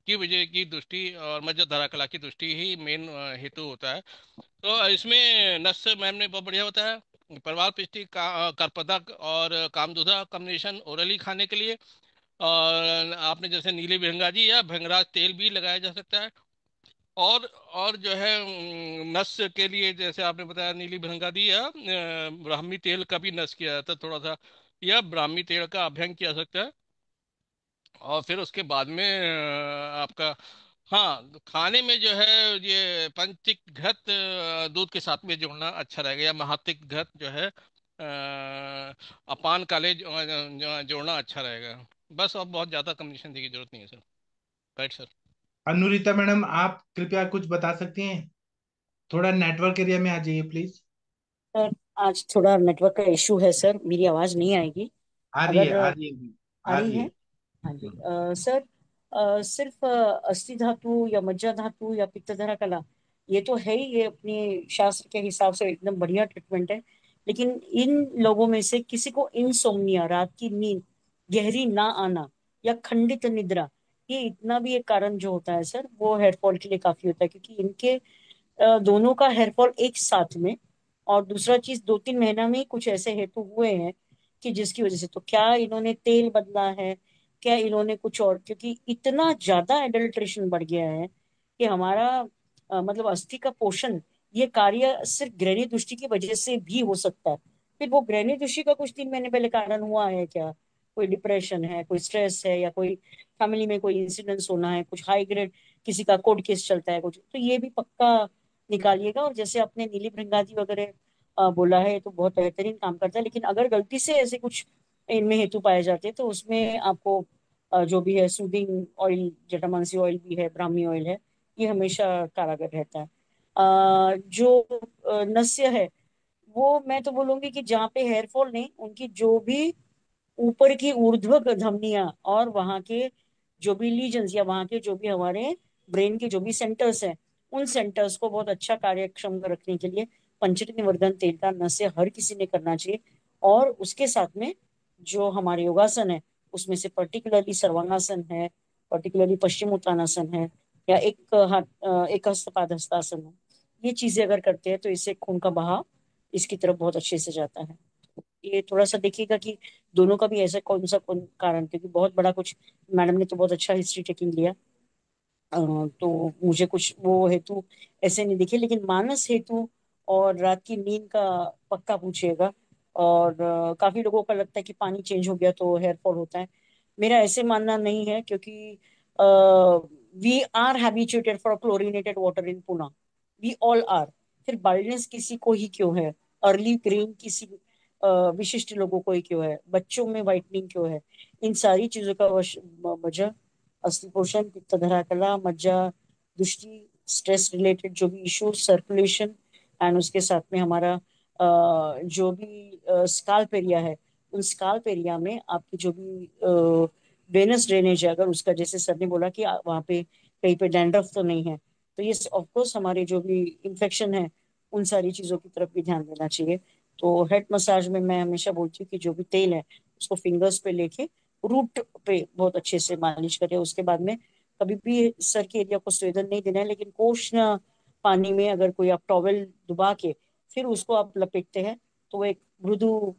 की वजह की दृष्टि, और मज्जा धरा कला की दृष्टि ही मेन हेतु होता है। तो इसमें नस मैम ने बहुत बढ़िया बताया। प्रवाल पृष्ठि का कर्पदक और कामदुधा कॉम्बिनेशन ओरली खाने के लिए। और आपने जैसे नीली भृंगाजी या भृंगराज तेल भी लगाया जा सकता है। और जो है, नस के लिए जैसे आपने बताया, नीली भृंगादी या ब्राह्मी तेल का भी नस किया जाता है थोड़ा सा, या ब्राह्मी तेल का अभ्यंग किया सकता है। और फिर उसके बाद में आपका, हाँ, खाने में जो है, ये पंचतिक घृत दूध के साथ में जोड़ना अच्छा रहेगा, या महातिक घृत जो है अपान काले जोड़ना अच्छा रहेगा। बस, अब बहुत ज्यादा कम्बिनेशन की जरूरत नहीं है sir. Right sir. Anurita madam, आप कृपया कुछ बता सकती हैं? थोड़ा नेटवर्क एरिया में आ जाइए प्लीज। सर आज थोड़ा नेटवर्क का इशू है सर, मेरी आवाज नहीं आएगी। आ रही है, अगर आ रही है, आ आ रही रही है। है। हाँ जी सर, सिर्फ अस्थि धातु या मज्जा धातु या पित्तधरा कला, ये तो है ही, ये अपनी शास्त्र के हिसाब से एकदम बढ़िया ट्रीटमेंट है। लेकिन इन लोगों में से किसी को इंसोम्निया, रात की नींद गहरी ना आना, या खंडित निद्रा, ये इतना भी एक कारण जो होता है सर, वो हेयर फॉल के लिए काफी होता है, क्योंकि इनके दोनों का हेयर फॉल एक साथ में। और दूसरा चीज, 2-3 महीना में ही कुछ ऐसे हेतु हुए हैं कि जिसकी वजह से, तो क्या इन्होंने तेल बदला है, क्या इन्होंने कुछ और, क्योंकि इतना ज्यादा एडल्ट्रेशन बढ़ गया है कि हमारा मतलब अस्थि का पोषण, ये कार्य सिर्फ ग्रहणी दृष्टि की वजह से भी हो सकता है। फिर वो ग्रहणी दृष्टि का कुछ 3 महीने पहले कारण हुआ है क्या, कोई डिप्रेशन है, कोई स्ट्रेस है, या कोई फैमिली में कोई इंसिडेंस होना है, कुछ हाई ग्रेड किसी का कोर्ट केस चलता है कुछ, तो ये भी पक्का निकालिएगा। और जैसे आपने नीली भृंगादी वगैरह बोला है, तो बहुत बेहतरीन काम करता है। लेकिन अगर गलती से ऐसे कुछ इनमें हेतु पाए जाते हैं, तो उसमें आपको जो भी है सूदिंग ऑयल, जटामांसी ऑयल भी है, ब्राह्मी ऑयल है, ये हमेशा कारागर रहता है। जो नस्य है, वो मैं तो बोलूंगी कि जहाँ पे हेयर फॉल नहीं, उनकी जो भी ऊपर की ऊर्ध्व धमनियां और वहां के जो भी लीजन्स, या वहां के जो भी हमारे ब्रेन के जो भी सेंटर्स हैं, उन सेंटर्स को बहुत अच्छा कार्यक्षम रखने के लिए पंचरत्न निवर्धन तेल का नस्य हर किसी ने करना चाहिए। और उसके साथ में जो हमारे योगासन है, उसमें से पर्टिकुलरली सर्वांगासन है, पर्टिकुलरली पश्चिम उत्तानासन है, या एक हस्तपाद हस्तासन है, ये चीजें अगर करते हैं तो इससे खून का बहाव इसकी तरफ बहुत अच्छे से जाता है। ये थोड़ा सा देखिएगा कि दोनों का भी ऐसा कौन सा कौन कारण, क्योंकि बहुत बड़ा कुछ, मैडम ने तो बहुत अच्छा हिस्ट्री टेकिंग लिया। तो मुझे कुछ वो हेतु ऐसे नहीं दिखे, लेकिन मानस हेतु और रात की नींद का पक्का पूछिएगा। और काफी लोगों का लगता है कि पानी चेंज हो गया तो हेयर फॉल होता है। मेरा ऐसे मानना नहीं है, क्योंकि we are habituated for chlorinated water in Pune, we all are. फिर बाल्डनेस किसी को ही क्यों है, अर्ली ग्रेन किसी विशिष्ट लोगों को ही क्यों है, बच्चों में वाइटनिंग क्यों है, इन सारी चीजों का वजह अस्थि पोषण, पित्तधरा कला, मज्जा, दृष्टि, स्ट्रेस रिलेटेड जो भी इश्यूज, सर्कुलेशन, एंड उसके साथ में हमारा जो भी स्काल्प एरिया है, उन स्काल्प एरिया में आपकी जो भी वेनस ड्रेनेज है, अगर उसका, जैसे सर ने बोला कि वहाँ पे कहीं पे डैंड्रफ तो नहीं है, तो ये ऑफ कोर्स हमारे जो भी इन्फेक्शन है, उन सारी चीजों की तरफ भी ध्यान देना चाहिए। तो हेड मसाज में मैं हमेशा बोलती हूँ कि जो भी तेल है, उसको फिंगर्स पे लेके रूट पे बहुत अच्छे से मालिश करें। उसके बाद में कभी भी सर के एरिया को स्वेदन नहीं देना है, लेकिन कोष्ण पानी में अगर कोई आप टॉवेल डुबा के फिर उसको आप लपेटते हैं तो वो एक मृदु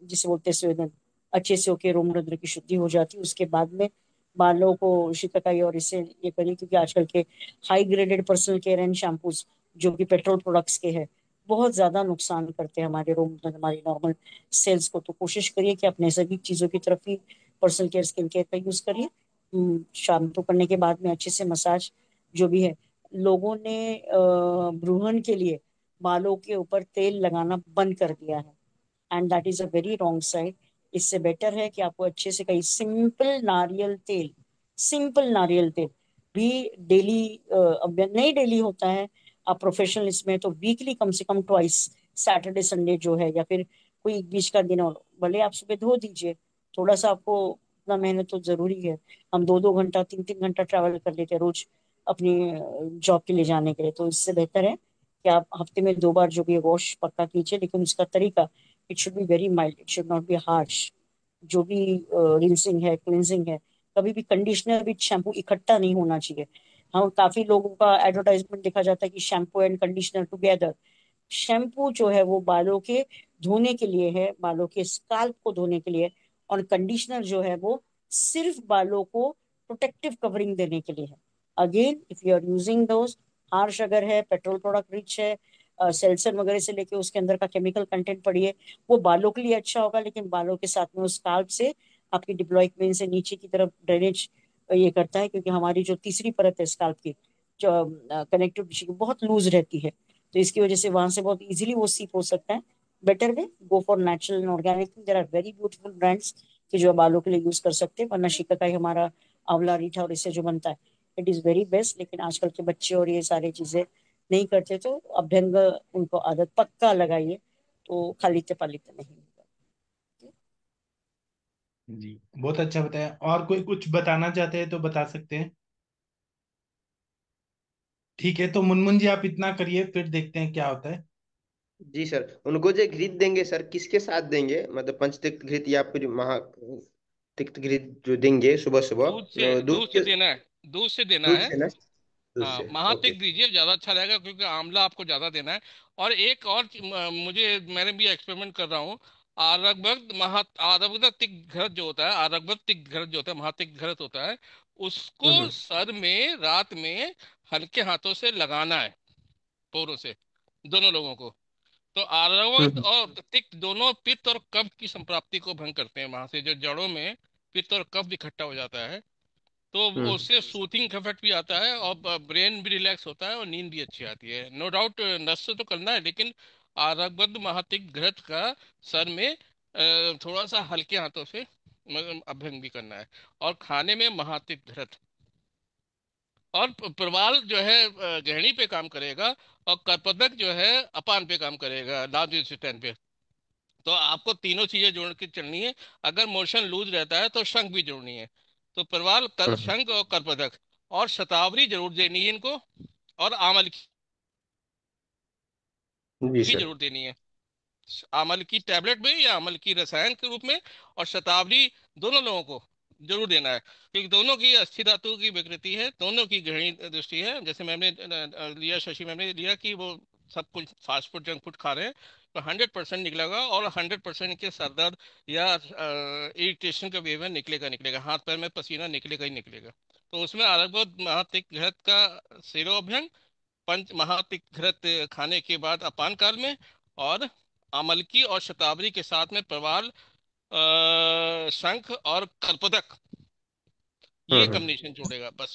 जिसे बोलते हैं स्वेदन अच्छे से होके रोम रंध्र की शुद्धि हो जाती है। उसके बाद में बालों को शिकाकाई और इससे ये करिए, क्योंकि आजकल के high graded personal care and shampoos जो कि पेट्रोल प्रोडक्ट्स के हैं बहुत ज्यादा नुकसान करते हैं हमारे रोम, हमारी नॉर्मल सेल्स को। तो कोशिश करिए कि आप नैसर्गिक चीजों की तरफ ही पर्सनल केयर स्किन केयर का यूज करिए। शैम्पू करने के बाद में अच्छे से मसाज जो भी है। लोगों ने ब्रूहन के लिए बालों के ऊपर तेल लगाना बंद कर दिया है, and that is a very wrong side. इससे बेटर है कि आपको अच्छे से कहीं सिंपल नारियल तेल भी डेली, अब नहीं डेली होता है, आप प्रोफेशनल इसमें तो वीकली कम से कम ट्वाइस, सैटरडे संडे जो है या फिर कोई एक बीच का दिन हो, भले आप सुबह धो दीजिए। थोड़ा सा आपको उतना मेहनत तो जरूरी है। हम 2-2 घंटा 3-3 घंटा ट्रैवल कर लेते हैं रोज अपनी जॉब के लिए जाने के लिए। तो इससे बेहतर है कि आप हफ्ते में 2 बार जो भी वॉश पक्का कीजिए, लेकिन उसका तरीका it should be very mild, it should not be harsh. जो भी रिंसिंग है, क्लिनजिंग है, कभी भी कंडीशनर विद शैम्पू इकट्ठा नहीं होना चाहिए। हाँ, काफी लोगों का एडवर्टाइजमेंट देखा जाता है कि shampoo and conditioner together. Shampoo जो है वो बालों के धोने के लिए है, बालों के स्काल्प को धोने के लिए। और कंडीशनर जो है वो सिर्फ बालों को प्रोटेक्टिव कवरिंग देने के लिए है। Again if you are using those harsh अगर है, पेट्रोल प्रोडक्ट रिच है, सेल्सर वगैरह से लेके उसके अंदर का केमिकल कंटेंट पढ़िए, वो बालों के लिए अच्छा होगा, लेकिन बालों के साथ में उस स्काल्प से आपकी डिप्लॉइड वेन से नीचे की तरफ ड्रेनेज ये करता है, क्योंकि हमारी जो तीसरी परत है स्काल्प की, जो कनेक्टिव टिश्यू की, बहुत लूज रहती है। तो इसकी वजह से वहां से बहुत इजीली वो सीप हो सकता है। Better way go for natural and organic. There are very beautiful brands कि जो बालों के लिए यूज कर सकते हैं। वरना शिकाकाई हमारा आंवला रीठा और इससे जो बनता है इट इज वेरी बेस्ट। लेकिन आजकल के बच्चे और ये सारी चीजें नहीं करते, तो अभ्यंग उनको आदत पक्का लगाइए, तो खालिते पालिते नहीं होगा। जी, बहुत अच्छा बताया। और कोई कुछ बताना चाहते हैं तो बता सकते हैं। ठीक है, तो मुनमुन जी आप इतना करिए, फिर देखते हैं क्या होता है। जी सर, उनको जो घृत देंगे सर किसके साथ देंगे, मतलब पंचतिक्त घृत या फिर महा तिक्त घृत जो देंगे सुबह सुबह दूध दूध से के, देना है, दूध से देना दूध है। से ना, दूध हाँ, से, ओके। महातिक दीजिए, ज्यादा अच्छा रहेगा, क्योंकि आंवला आपको ज्यादा देना है। और एक और मुझे, मैंने भी एक्सपेरिमेंट कर रहा हूँ। आरगवत तिक घृत जो होता है, आरगवत तिक घृत जो होता है, महातिक घृत होता है, उसको हम्म सर में रात में हल्के हाथों से लगाना है, पोरों से, दोनों लोगों को। तो आरवत हम्म और तिक्त दोनों पित्त और कफ की संप्राप्ति को भंग करते हैं। वहां से जो जड़ों में पित्त और कफ इकट्ठा हो जाता है, तो हम्म उससे सूथिंग इफेक्ट भी आता है, और ब्रेन भी रिलैक्स होता है, और नींद भी अच्छी आती है। नो डाउट नस से तो करना है, लेकिन आरगबद्ध महातिक घृत का सर में थोड़ा सा हल्के हाथों से मतलब अभ्यंग भी करना है। और खाने में महातिक घृत, और प्रवाल जो है गहनी पे काम करेगा, और कर्पदक जो है अपान पे काम करेगा, लार्ज इंटेस्टाइन पे। तो आपको तीनों चीजें जोड़ के चलनी है। अगर मोशन लूज रहता है तो शंख भी जोड़नी है। तो प्रवाल हम्म। शंख और कर्पदक, और शतावरी जरूर देनी है इनको, और आमल जी की सर। जरूर देनी है, अमल की टैबलेट में या अमल की रसायन के रूप में। और शतावरी दोनों लोगों को जरूर देना है, क्योंकि दोनों की अस्थि धातु की विकृति है, दोनों की गहरी दृष्टि है। जैसे मैंने लिया, शशि मैम ने लिया कि वो सब कुछ फास्ट फूड जंक फूड खा रहे हैं, तो 100% निकलेगा, और 100% के सर दर्द या इरिटेशन का बिहेवियर निकलेगा, हाथ पैर में पसीना निकलेगा ही निकलेगा। तो उसमें अलग महातिक घृत का सिरोभ्यंग, पंच महातिघ्रत खाने के बाद अपान काल में, और अमलकी और शतावरी के साथ में प्रवाल, शंख और कर्पदक, ये हम्म। कॉम्बिनेशन जोड़ेगा बस।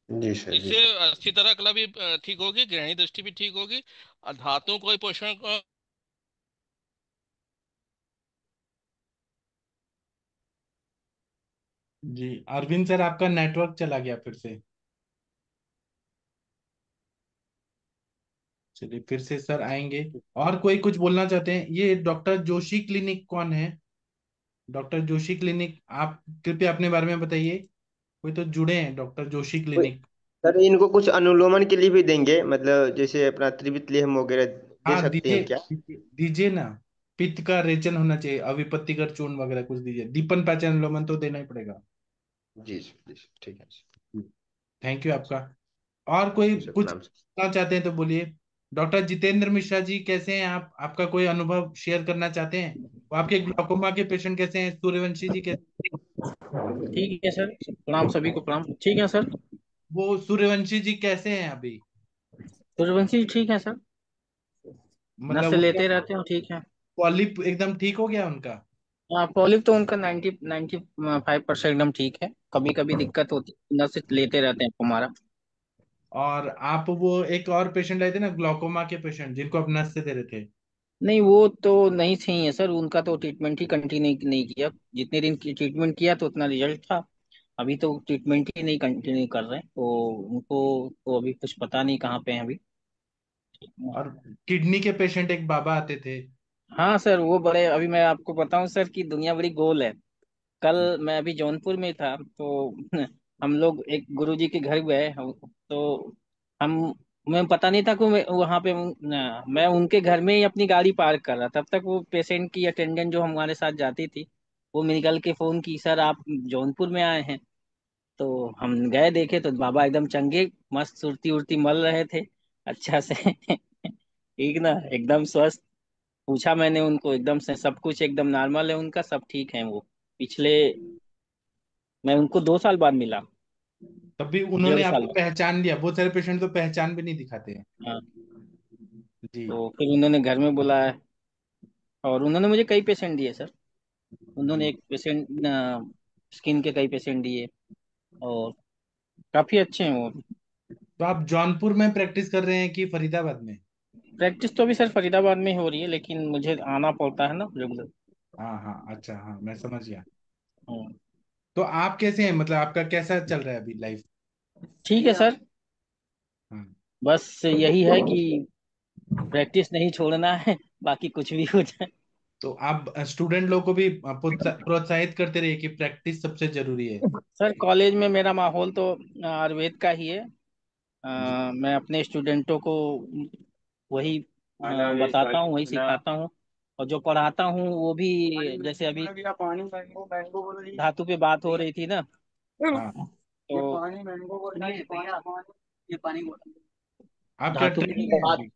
जी सर, जी इससे सर। अच्छी तरह कला भी ठीक होगी, ग्रहणी दृष्टि भी ठीक होगी, और धातुओं को भी पोषण जी, अरविंद सर आपका नेटवर्क चला गया फिर से। चलिए, फिर से सर आएंगे। और कोई कुछ बोलना चाहते हैं? ये डॉक्टर जोशी क्लिनिक कौन है? डॉक्टर जोशी क्लिनिक, आप कृपया अपने बारे में बताइए। कोई तो जुड़े हैं डॉक्टर जोशी क्लिनिक। सर इनको कुछ अनुलोमन के लिए भी देंगे, मतलब जैसे अपना त्रिवित लेहम वगैरह दे हाँ सकते दीजिए, हैं क्या? दीजिए ना। पित्त का रेचन होना चाहिए, अविपत्तिकर चूर्ण वगैरह कुछ दीजिए, दीपन पाचन अनुलोमन तो देना ही पड़ेगा। जी जी ठीक है। थैंक यू आपका। और कोई सर कुछ प्रणाम सर। कहना चाहते हैं तो बोलिए। डॉक्टर जितेंद्र मिश्रा जी कैसे हैं आप, आपका कोई अनुभव शेयर करना चाहते हैं? वो आपके ग्लाकोमा के पेशेंट कैसे हैं? सूर्यवंशी जी कैसे? ठीक है सर, प्रणाम सभी को प्रणाम। ठीक है सर। वो सूर्यवंशी जी कैसे हैं अभी? सूर्यवंशी जी ठीक है सर, नस मतलब से उनका लेते रहते हो, ठीक है। पॉलिप एकदम ठीक हो गया उनका? हाँ, पॉलिप तो उनका 95% एकदम ठीक है। कभी कभी दिक्कत होती है, नस से लेते रहते हैं हमारा। और आप वो एक और पेशेंट आए थे ना, ग्लाकोमा के पेशेंट जिनको आप नस से दे रहे थे? नहीं, वो तो नहीं सही है सर, उनका तो ट्रीटमेंट ही कंटिन्यू नहीं किया। जितने दिन की ट्रीटमेंट किया तो उतना रिजल्ट था। अभी तो ट्रीटमेंट ही नहीं कंटिन्यू कर रहे, तो उनको तो अभी कुछ पता नहीं कहाँ पे हैं अभी। और किडनी के पेशेंट एक बाबा आते थे। हाँ सर, वो बड़े, अभी मैं आपको बताऊं सर कि दुनिया बड़ी गोल है। कल मैं अभी जौनपुर में था, तो हम लोग एक गुरुजी के घर गए तो हम मैं पता नहीं था कि वहाँ पे मैं उनके घर में ही अपनी गाड़ी पार्क कर रहा, तब तक वो पेशेंट की अटेंडेंट जो हमारे साथ जाती थी, वो निकल के फोन की, सर आप जौनपुर में आए हैं। तो हम गए देखे तो बाबा एकदम चंगे मस्त सुरती उर्ती मल रहे थे, अच्छा से ठीक ना, एकदम स्वस्थ। पूछा मैंने उनको, एकदम से सब कुछ एकदम नॉर्मल है उनका, सब ठीक है वो। पिछले मैं उनको 2 साल बाद मिला, तब भी उन्होंने 1.5 साल आपको बाद। पहचान लिया? बहुत सारे पेशेंट तो पहचान भी नहीं दिखाते हैं। हाँ, जी। तो फिर उन्होंने घर में बुलाया और उन्होंने मुझे कई पेशेंट दिए सर। उन्होंने जी। एक पेशेंट स्किन के कई पेशेंट दिए, और काफी अच्छे हैं वो। तो आप जौनपुर में प्रैक्टिस कर रहे हैं कि फरीदाबाद में? प्रैक्टिस तो अभी सर फरीदाबाद में ही हो रही है, लेकिन मुझे आना पड़ता है ना रेगुलर। हाँ हाँ, अच्छा, हाँ मैं समझ गया। हाँ, तो आप कैसे हैं, मतलब आपका कैसा चल रहा है अभी लाइफ? ठीक है सर। हाँ। बस यही है कि प्रैक्टिस नहीं छोड़ना है, बाकी कुछ भी हो जाए। तो आप स्टूडेंट लोग को भी प्रोत्साहित करते रहिए कि प्रैक्टिस सबसे जरूरी है। सर कॉलेज में मेरा माहौल तो आयुर्वेद का ही है। जी। मैं अपने स्टूडेंटों को वही बताता हूँ, वही सिखाता हूँ। और जो पढ़ाता हूँ वो भी, जैसे अभी धातु पे बात हो रही थी ना, हाँ। तो आप क्या धातु पे ट्रेनिंग है बात अभी?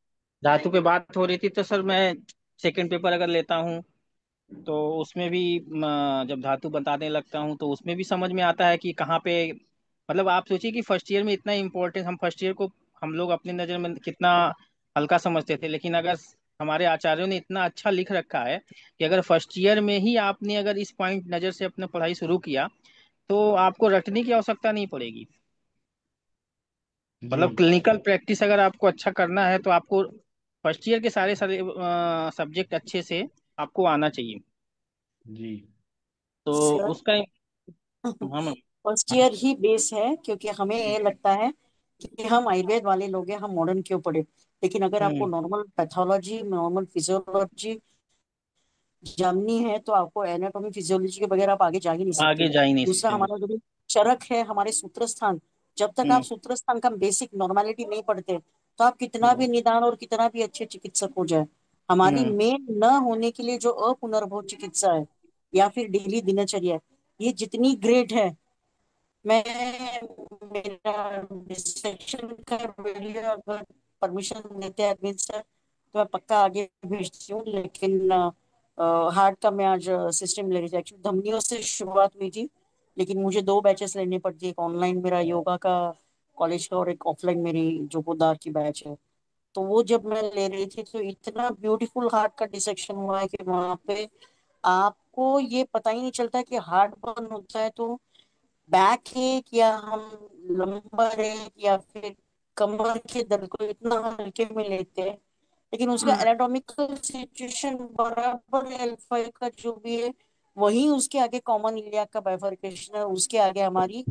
धातु पे बात हो रही थी, तो सर मैं सेकंड पेपर अगर लेता हूँ तो उसमें भी जब धातु बताने लगता हूँ तो उसमें भी समझ में आता है कि कहाँ पे, मतलब आप सोचिए कि फर्स्ट ईयर में इतना इम्पोर्टेंस, हम फर्स्ट ईयर को हम लोग अपनी नज़र में कितना हल्का समझते थे, लेकिन अगर हमारे आचार्यों ने इतना अच्छा लिख रखा है कि अगर फर्स्ट ईयर में ही आपने अगर इस पॉइंट नज़र से अपना पढ़ाई शुरू किया तो आपको रटने की आवश्यकता नहीं पड़ेगी। जी। मतलब क्लिनिकल प्रैक्टिस अगर आपको अच्छा करना है तो आपको फर्स्ट ईयर के सारे सारे सब्जेक्ट अच्छे से आपको आना चाहिए। जी। तो सर उसका हम फर्स्ट ईयर ही बेस है, क्योंकि हमें ये लगता है कि हम आयुर्वेद वाले लोग हैं, हम मॉडर्न क्यों पढ़े। लेकिन अगर आपको हम्म, नॉर्मल पैथोलॉजी, नॉर्मल फिजियोलॉजी जाननी है तो आपको एनाटॉमी फिजियोलॉजी के बगैर आप आगे जा ही नहीं सकते। आगे जा ही नहीं दूसरा, सकते हम। हमारा जो भी चरक है, हमारे सूत्र स्थान, जब तक आप हम्म, सूत्र स्थान का बेसिक नॉर्मेलिटी नहीं पढ़ते तो आप कितना भी निदान और कितना भी अच्छे चिकित्सक हो जाए, हमारी हम्म, मेन न होने के लिए जो अपुनर्भव चिकित्सा है या फिर डेली दिनचर्या है, ये जितनी ग्रेट है, मैं मेरा डिसेक्शन का वीडियो अगर परमिशन देते हैं एडमिन सर तो मैं पक्का आगे भेजती हूँ। लेकिन हार्ट का मैं आज सिस्टम ले रही थी, एक्चुअली धमनियों से शुरुआत हुई थी, लेकिन मुझे 2 बैचेस लेने पड़ती, एक ऑनलाइन मेरा योगा का कॉलेज का और एक ऑफलाइन मेरी जो पोदार की बैच है। तो वो जब मैं ले रही थी तो इतना ब्यूटीफुल हार्ट का डिसेक्शन हुआ है कि वहां पे आपको ये पता ही नहीं चलता कि हार्ट बर्न होता है तो बैक एक या हम लंबर एक या फिर कमर के दर्द को इतना हल्के में लेते हैं, लेकिन उसका एनाटॉमिकल सिचुएशन बराबर L5 का जो भी है वही उसके आगे कॉमन इलियाक का बाइफरकेशन है, उसके आगे हमारी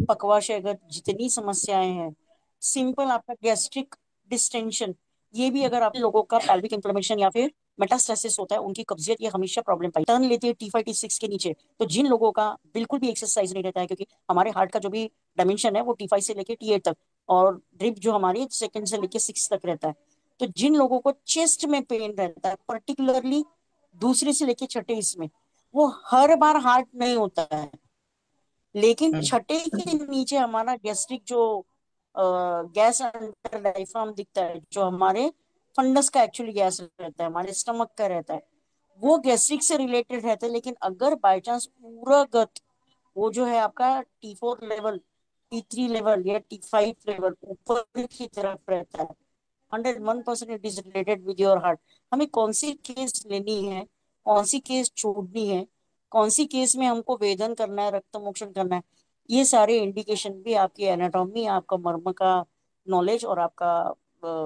पकवाश अगर जितनी समस्याएं हैं, सिंपल आपका गैस्ट्रिक डिस्टेंशन, ये भी अगर आप लोगों का पेल्विक इन्फ्लेमेशन या फिर मेटास्टेसिस होता है, उनकी कब्जियत ये हमेशा प्रॉब्लम पाई टर्न लेती है T5 T6 के नीचे। तो जिन लोगों का बिल्कुल भी एक्सरसाइज नहीं रहता है, क्योंकि हमारे हार्ट का जो भी डायमेंशन है वो T5 से लेके T8 तक, और ड्रिप जो हमारी सेकंड से लेके 6 तक रहता है। तो जिन लोगों को चेस्ट में पेन रहता है पर्टिकुलरली दूसरे से लेके छठे इसमें, वो हर बार हार्ट नहीं होता है, लेकिन हम्म। छठे के नीचे हमारा गैस्ट्रिक जो गैस अंडर डायफ्राम दिखता है, जो हमारे फंडस का एक्चुअली गैस रहता है, हमारे स्टमक का रहता है, वो गैस्ट्रिक से रिलेटेड रहता है। लेकिन अगर बाय चांस पूरा गट, वो जो है आपका T4 लेवल, T3 लेवल या T5 लेवल ऊपर की तरफ रहता है, 101% it is related with your heart. हमें कौन सी केस लेनी है, कौन सी केस छोड़नी है, कौन सी केस में हमको वेदन करना है, रक्त मोक्षण करना है, ये सारे इंडिकेशन भी आपकी एनाटॉमी, आपका मर्म का नॉलेज और आपका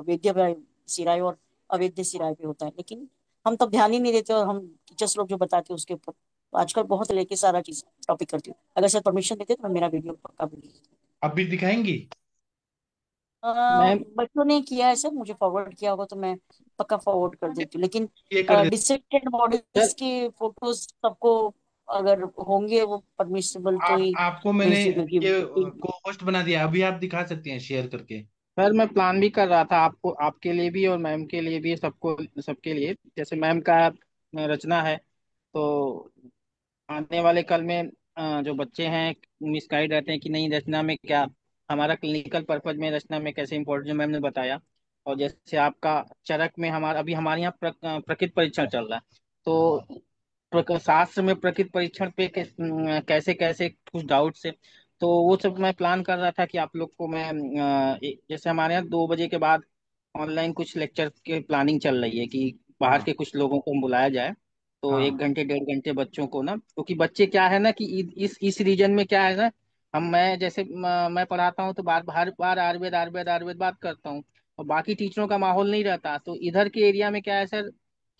वेद्य सिराय और अवेद्य सिराय पे होता है। लेकिन हम तब ध्यान ही नहीं देते, और हम टीचर्स लोग जो बताते हैं उसके ऊपर आजकल बहुत लेके सारा चीज टॉपिक करती हूँ। अगर सर परमिशन देते तो मैं मेरा वीडियो पक्का अभी दिखाएंगी? मैं बच्चों ने किया है सर, मुझे फॉरवर्ड किया होगा तो मैं पक्का फॉरवर्ड कर देती हूँ। लेकिन ये कर दे। डिसेक्टेड बॉडीज सर के फोटोज सबको अगर होंगे वो परमिसिबल तो ही आपको मैंने भेज दूँ, ये क्योंकि को होस्ट बना दिया, अभी आप दिखा सकते हैं शेयर करके। सर मैं प्लान भी कर रहा था आपको, आपके लिए भी और मैम के लिए भी, सबको, सबके लिए। जैसे मैम का रचना है, तो आने वाले कल में जो बच्चे हैं मिसगाइड रहते हैं कि नहीं रचना में क्या, हमारा क्लिनिकल पर्पज में रचना में कैसे इंपॉर्टेंट, जो मैम ने बताया। और जैसे आपका चरक में, हमारा अभी हमारे यहाँ प्रकृति परीक्षण चल रहा है, तो शास्त्र में प्रकृति परीक्षण पे कैसे कैसे कुछ डाउट्स है, तो वो सब मैं प्लान कर रहा था कि आप लोग को मैं जैसे हमारे यहाँ 2 बजे के बाद ऑनलाइन कुछ लेक्चर की प्लानिंग चल रही है कि बाहर हाँ के कुछ लोगों को बुलाया जाए, तो एक हाँ घंटे 1.5 घंटे बच्चों को ना, क्योंकि बच्चे क्या है ना कि इस रीजन में क्या है ना, मैं जैसे मैं पढ़ाता हूँ तो हर बार आयुर्वेद आयुर्वेद आयुर्वेद बात करता हूँ, और बाकी टीचरों का माहौल नहीं रहता। तो इधर के एरिया में क्या है सर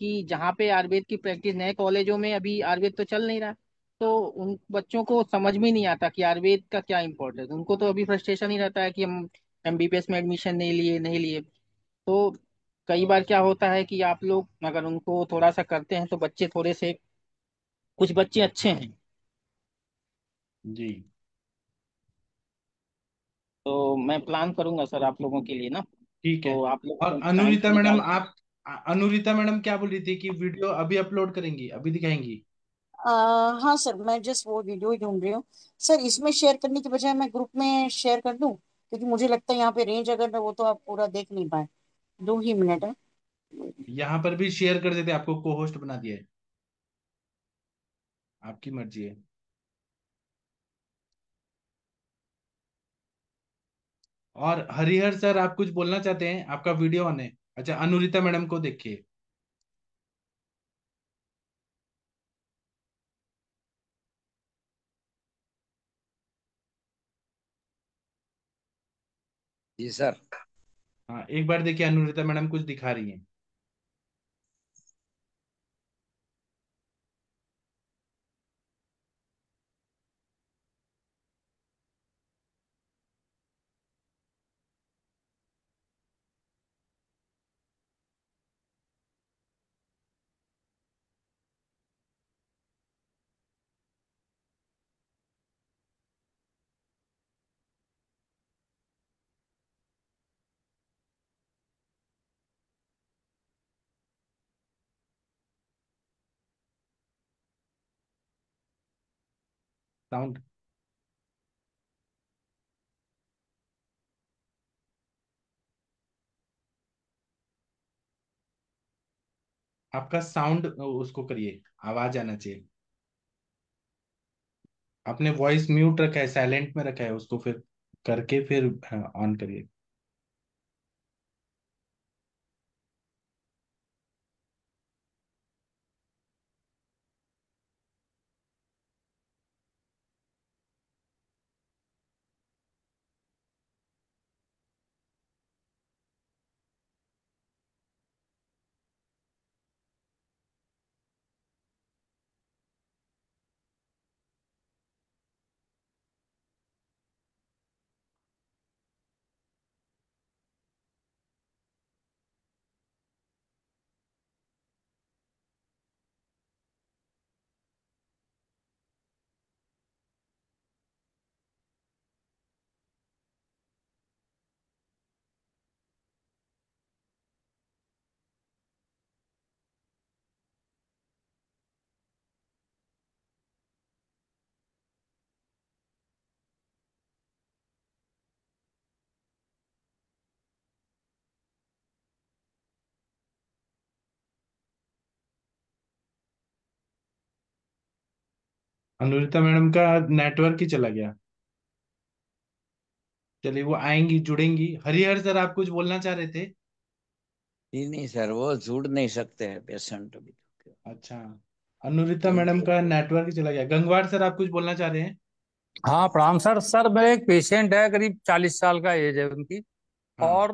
कि जहाँ पे आयुर्वेद की प्रैक्टिस, नए कॉलेजों में अभी आयुर्वेद तो चल नहीं रहा, तो उन बच्चों को समझ में नहीं आता कि आयुर्वेद का क्या इंपॉर्टेंस। उनको तो अभी फ्रस्ट्रेशन ही रहता है कि हम एमबीबीएस में एडमिशन नहीं लिए नहीं लिए। तो कई बार क्या होता है कि आप लोग अगर उनको थोड़ा सा करते हैं तो बच्चे थोड़े से, कुछ बच्चे अच्छे हैं। जी तो मैं प्लान करूंगा सर आप लोगों के लिए ना, ठीक है। तो आप लोग और टाइम अनुरिता मैडम, निकाल। आप अनुरिता मैडम क्या बोल रही थी कि वीडियो अभी अपलोड करेंगी, अभी दिखाएंगी? हाँ सर, मैं जस्ट वो वीडियो ही ढूंढ रही हूँ। सर इसमें शेयर करने की बजाय मैं ग्रुप में शेयर कर दूं, क्योंकि मुझे लगता है यहाँ पे रेंज अगर वो तो आप पूरा देख नहीं पाए। 2 ही मिनट है। यहाँ पर भी शेयर कर देते, आपको को होस्ट बना दिया है, आपकी मर्जी है। और हरिहर सर, आप कुछ बोलना चाहते हैं? आपका वीडियो ऑन है। अच्छा, अनुरिता मैडम को देखिए। जी सर। हाँ, एक बार देखिए, अनुरिता मैडम कुछ दिखा रही हैं। साउंड, आपका साउंड उसको करिए, आवाज आना चाहिए। आपने वॉइस म्यूट रखा है, साइलेंट में रखा है, उसको फिर करके फिर ऑन करिए। अनुरिता मैडम का नेटवर्क ही चला गया। चलिए, वो आएंगी, जुड़ेंगी। हरिहर सर, आप कुछ बोलना चाह रहे थे? नहीं नहीं सर, वो जुड़ नहीं सकते हैं पेशेंट अभी। अच्छा, अनुरिता मैडम क्योंकि का नेटवर्क ही चला गया। गंगवार सर, आप कुछ बोलना चाह रहे हैं? हाँ प्रणाम सर। सर मेरे एक पेशेंट है, करीब 40 साल का एज है उनकी। हाँ। और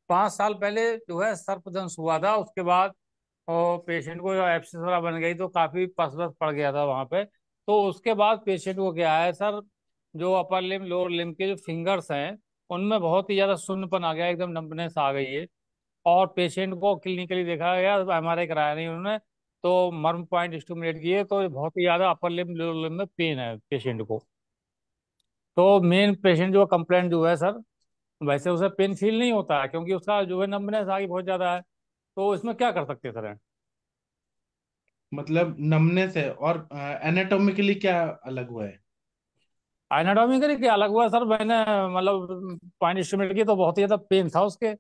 5 साल पहले जो है सर्पदंश हुआ था। उसके बाद और पेशेंट को एब्सेस वगैरह बन गई, तो काफी पस बस पड़ गया था वहां पे। तो उसके बाद पेशेंट को क्या है सर, जो अपर लिम लोअर लिम के जो फिंगर्स हैं उनमें बहुत ही ज्यादा शून्यपन आ गया, एकदम नंबनेस आ गई है। और पेशेंट को क्लिनिकली देखा गया, एमआरआई कराया नहीं उन्होंने, तो मर्म पॉइंट स्टिमुलेट किए, तो बहुत ही ज्यादा अपर लिम लोअर लिम में पेन है पेशेंट को। तो मेन पेशेंट जो कंप्लेंट जो है सर, वैसे उसे पेन फील नहीं होता है क्योंकि उसका जो है नंबनेस आगे बहुत ज्यादा है। तो इसमें क्या कर सकते हैं सर? मतलब नमनेस है, और एनाटोमिकली क्या अलग हुआ है? एनाटॉमिकली क्या अलग हुआ सर? मैंने मतलब पॉइंट इंस्ट्रूमेंट की तो बहुत ही ज्यादा पेन था उसके।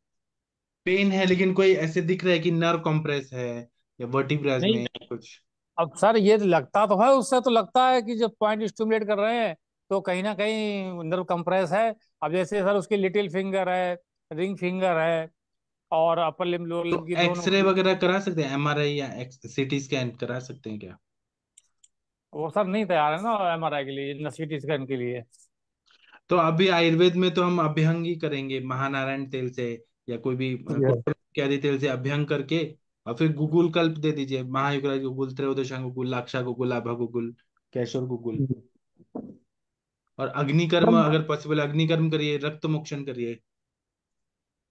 पेन है, लेकिन कोई ऐसे दिख रहा है कि नर्व कंप्रेस है या वर्टिब्राज नहीं, में कुछ? अब सर ये लगता तो है, उससे तो लगता है कि जब पॉइंट स्टिमुलेट कर रहे हैं तो कहीं ना कहीं नर्व कंप्रेस है। अब जैसे सर उसकी लिटिल फिंगर है, रिंग फिंगर है, और अपर लिम लोअर तो लिम की दोनों एक्सरे की। वगैरह करा सकते हैं, एमआरआई या सीटी स्कैन करा सकते हैं क्या? वो सर नहीं तैयार है ना एमआरआई के लिए, न सीटी स्कैन के लिए। तो अभी आयुर्वेद में तो हम अभ्यंग ही करेंगे, महानारायण तेल से या कोई भी इत्यादि तेल से अभ्यंग करके। और फिर गुगुल कल्प दे दीजिए, महायुगराज गुगुल, त्रयोदशा गुगुल, लाक्षा गुगुल, आभा गुगुल, केशर गुगुल। और अग्निकर्म, अगर पॉसिबल अग्निकर्म करिए, रक्त मोक्षण करिए।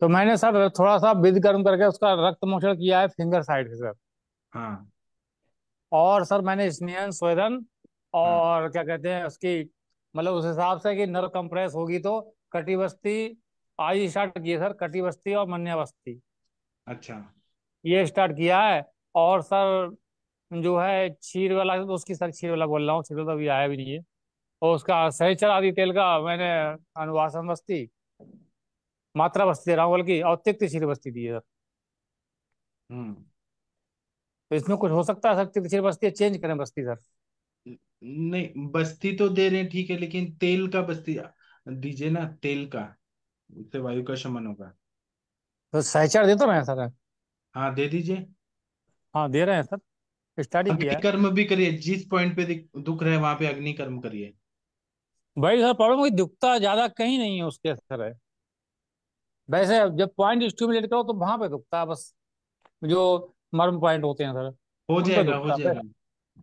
तो मैंने सर थोड़ा सा विध गर्म करके उसका रक्त मोक्षण किया है फिंगर साइड से सर। हाँ। और सर मैंने स्नेहन स्वेदन, हाँ। और क्या कहते हैं उसकी, मतलब उस हिसाब से कि नर्व कंप्रेस होगी तो कटिबस्ती आज स्टार्ट की है सर, कटिबस्ती और मन्यावस्ती अच्छा। ये स्टार्ट किया है। और सर जो है क्षीर वाला, उसकी सर क्षीर वाला बोल रहा हूँ, क्षीर वाला तो अभी आया भी नहीं है। और उसका सहचर आदि तेल का मैंने अनुवासन बस्ती, मात्रा बस्ती दे रहा हूँ बल्कि, और तिक्त क्षीर बस्ती दी है सर। हम्म। तो इसमें कुछ हो सकता है सर? तिक्त क्षीर बस्ती चेंज करें बस्ती सर? नहीं, बस्ती तो दे रहे हैं ठीक है, लेकिन तेल का बस्ती दीजिए ना, तेल का। उससे वायु का शमन होगा। तो सहचर दे तो रहे हैं सर? हाँ, दे दीजिए। हाँ दे रहे हैं सर, स्टडी किया है। अग्निकर्म भी करिए, जिस पॉइंट पे दुख रहा है वहां पे अग्निकर्म करिए। भाई सर प्रॉब्लम कोई दुखता ज्यादा कहीं नहीं है उसके सर है। वैसे जब पॉइंट स्टिमुलेट करो तो वहां पे दुखता है बस, जो मर्म पॉइंट होते हैं सर हो उन पे जाएगा, हो दुखता है। जाएगा।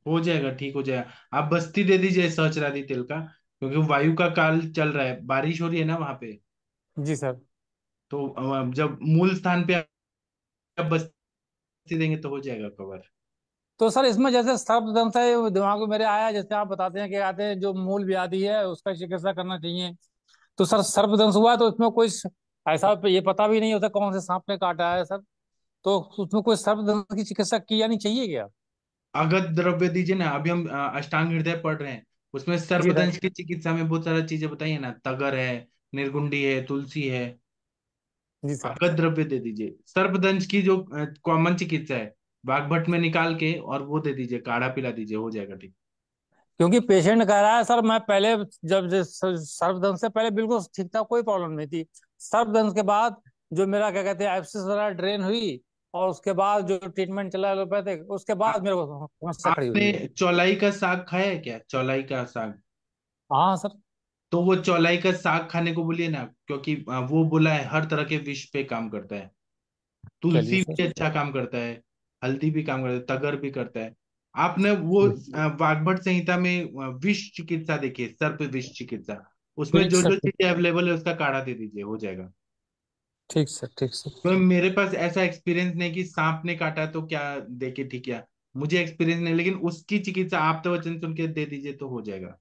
हो जाएगा, ठीक हो जाएगा। आप बस्ती दे दीजिए सहस्रादि तेल का, क्योंकि वायु का काल चल रहा है, बारिश हो रही है ना वहां पे। जी सर। तो जब मूल स्थान पे आप बस्ती देंगे तो हो जाएगा कवर। तो सर इसमें जैसे सर्पदंश है, वो दिमाग में मेरे आया, जैसे आप बताते हैं कि आते हैं जो मूल व्याधि है उसका चिकित्सा करना चाहिए। तो सर सर्पदंश हुआ तो इसमें कोई ऐसा ये पता भी नहीं होता कौन से सांप ने काटा है सर, तो उसमें कोई सर्पदंश की चिकित्सा की जानी चाहिए क्या? अगध द्रव्य दीजिए ना। अभी हम अष्टांग हृदय पढ़ रहे हैं, उसमें जी सर। सर्पदंश की चिकित्सा में बहुत सारी चीजें बताइए ना, तगर है, निर्गुंडी है, तुलसी है। जी सर। अगध द्रव्य दे दीजिए। सर्पदंश की जो कॉमन चिकित्सा है, बागभट में निकाल के और वो दे दीजिए, काढ़ा पिला दीजिए, हो जाएगा ठीक। क्योंकि पेशेंट कह रहा है सर, मैं पहले जब सर्पदंश से पहले बिल्कुल ठीक था, कोई प्रॉब्लम नहीं थी। सर्पदंश के बाद जो मेरा क्या कहते हैं एब्सिस वगैरह ड्रेन हुई, और उसके बाद जो ट्रीटमेंट चला एलोपैथिक, उसके आ, बाद मेरे को समस्या खड़ी हुई आपने है। चौलाई का साग खाया है क्या? चौलाई का साग। हाँ सर। तो वो चौलाई का साग खाने को बोलिए ना, क्योंकि वो बोला है हर तरह के विष पे काम करता है। चलिए तुलसी सर। भी अच्छा काम करता है, हल्दी भी काम करता है, तगर भी करता है। आपने वो वाग्भट संहिता में विष चिकित्सा देखिए, सर्प विष चिकित्सा। उसमें ठीक जो सर, जो ठीक। चीजें अवेलेबल है उसका काढ़ा दे दीजिए, हो जाएगा। ठीक सर, ठीक सर। तो मेरे पास ऐसा एक्सपीरियंस नहीं कि सांप ने काटा तो क्या दे के ठीक है, मुझे एक्सपीरियंस नहीं, लेकिन उसकी चिकित्सा आप तो वचन सुन के दे दीजिए तो हो जाएगा।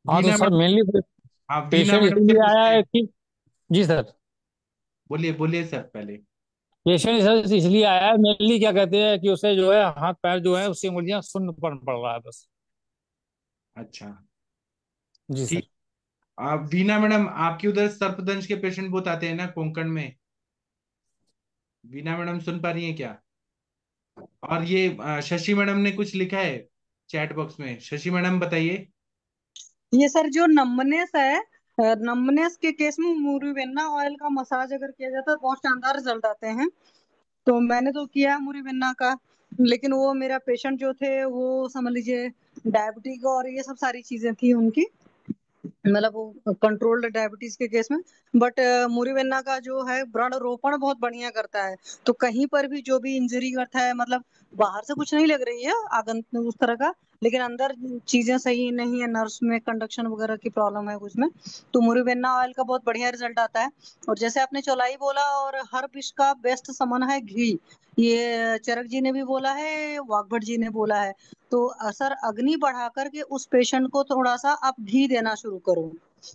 हाँ तो वीना सर मैडम। मेनली हाँ, वीना पेशेंट मैडम से इसीलिए आया पूछते है हैं। कि, जी सर, बोलिए बोलिए सर पहले। पेशेंट सर इसलिए आया है मेनली, क्या कहते हैं कि उसे जो है हाथ पैर जो है उसकी उंगलियां शून्य पड़ रहा है बस। अच्छा, जी ठीक। सर। वीना मैडम, आपके उधर सर्पदंश के पेशेंट बहुत आते हैं ना कोंकण में? वीना मैडम सुन पा रही हैं क्या? और ये शशि मैडम ने कुछ लिखा है, चैट बॉक्स में। शशि मैडम बताइए। ये सर जो नम्बनेस है, नम्बनेस के केस में मुरीवेन्ना ऑयल का मसाज अगर किया जाता है तो बहुत शानदार रिजल्ट आते हैं। तो मैंने तो किया मुरीवेन्ना का, लेकिन वो मेरा पेशेंट जो थे वो समझ लीजिए डायबिटीज और ये सब सारी चीजें थी उनकी, मतलब वो कंट्रोल्ड डायबिटीज के केस में। बट मुरीवेन्ना का जो है व्रण रोपण बहुत बढ़िया करता है। तो कहीं पर भी जो भी इंजरी करता है, मतलब बाहर से कुछ नहीं लग रही है आगंत उस तरह का, लेकिन अंदर चीजें सही नहीं है, नर्व्स में कंडक्शन वगैरह की प्रॉब्लम है कुछ में, तो मुरीवेन्ना ऑयल का बहुत बढ़िया रिजल्ट आता है। और जैसे आपने चौलाई बोला, और हर विष का बेस्ट समन है घी, ये चरक जी ने भी बोला है, वाग्भट जी ने बोला है। तो असर अग्नि बढ़ा करके उस पेशेंट को थोड़ा सा आप घी देना शुरू करो।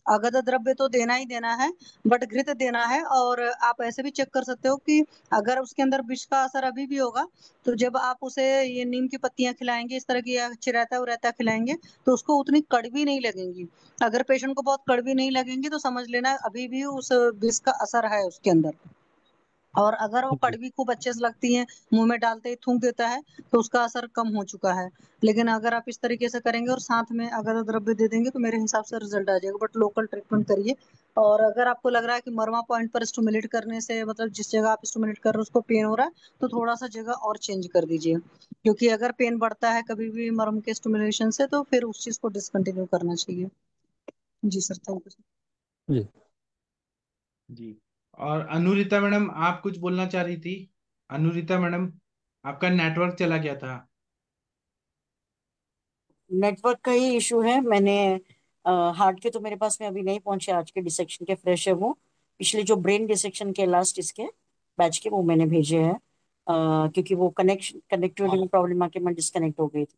अगद द्रव्य तो देना ही देना है, बट घृत देना है। और आप ऐसे भी चेक कर सकते हो कि अगर उसके अंदर विष का असर अभी भी होगा, तो जब आप उसे ये नीम की पत्तियां खिलाएंगे इस तरह की, या चिराता उराता खिलाएंगे, तो उसको उतनी कड़वी नहीं लगेंगी। अगर पेशेंट को बहुत कड़वी नहीं लगेंगी तो समझ लेना अभी भी उस विष का असर है उसके अंदर। और अगर वो जी कड़वी खूब अच्छे से लगती है, मुंह में डालते ही थूक देता है, तो उसका असर कम हो चुका है। लेकिन अगर आप इस तरीके से करेंगे और साथ में अगर द्रव्य दे देंगे तो मेरे हिसाब से रिजल्ट आ जाएगा। बट लोकल ट्रीटमेंट करिए। और अगर आपको लग रहा है कि मरमा पॉइंट पर स्टिमुलेट करने से, मतलब जिस जगह आप स्टिमुलेट कर रहे हो उसको पेन हो रहा है, तो थोड़ा सा जगह और चेंज कर दीजिए। क्योंकि अगर पेन बढ़ता है कभी भी मर्म के स्टिमुलेशन से, तो फिर उस चीज को डिसकंटिन्यू करना चाहिए। जी सर, थैंक यू। जी जी। और अनुरिता मैडम, आप कुछ बोलना चाह रही थी। अनुरिता मैडम, आपका नेटवर्क चला गया था। नेटवर्क का ही इशू है। मैंने हार्ट के तो मेरे पास में अभी नहीं पहुंचे, आज के डिसेक्शन के फ्रेश है वो। पिछले जो ब्रेन डिसेक्शन के लास्ट इसके बैच के वो मैंने भेजे हैं, क्योंकि वो कनेक्टिविटी में प्रॉब्लम आके मैं डिस्कनेक्ट हो गई थी।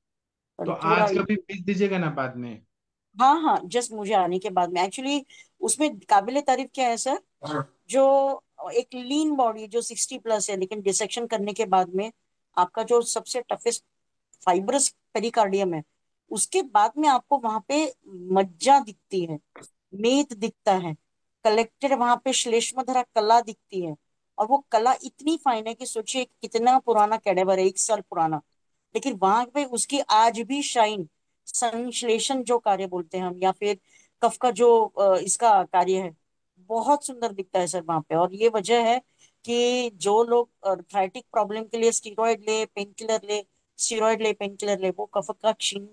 तो पर थोड़ा, आज का भी भेज दीजिएगा ना बाद में। हाँ हाँ, जस्ट मुझे आने के बाद में एक्चुअली उसमें काबिले तारीफ क्या है सर, जो एक लीन बॉडी जो 60+ है, लेकिन डिसेक्शन करने के बाद में आपका जो सबसे टफेस्ट फाइब्रस पेरिकार्डियम है, उसके बाद में आपको वहां पे मज्जा दिखती है, मेद दिखता है, कलेक्टेड वहां पे श्लेष्मधरा कला दिखती है। और वो कला इतनी फाइन है कि सोचिए कितना पुराना कैडेवर है, 1 साल पुराना, लेकिन वहां पे उसकी आज भी शाइन, संश्लेषण जो कार्य बोलते हैं हम, या फिर कफ का जो इसका कार्य है, बहुत सुंदर दिखता है सर वहां पे। और ये वजह है कि जो लोग आर्थराइटिक प्रॉब्लम के लिए स्टीरॉयड ले, पेन किलर ले, स्टीरॉयड ले, पेन किलर ले, वो कफ का क्षीण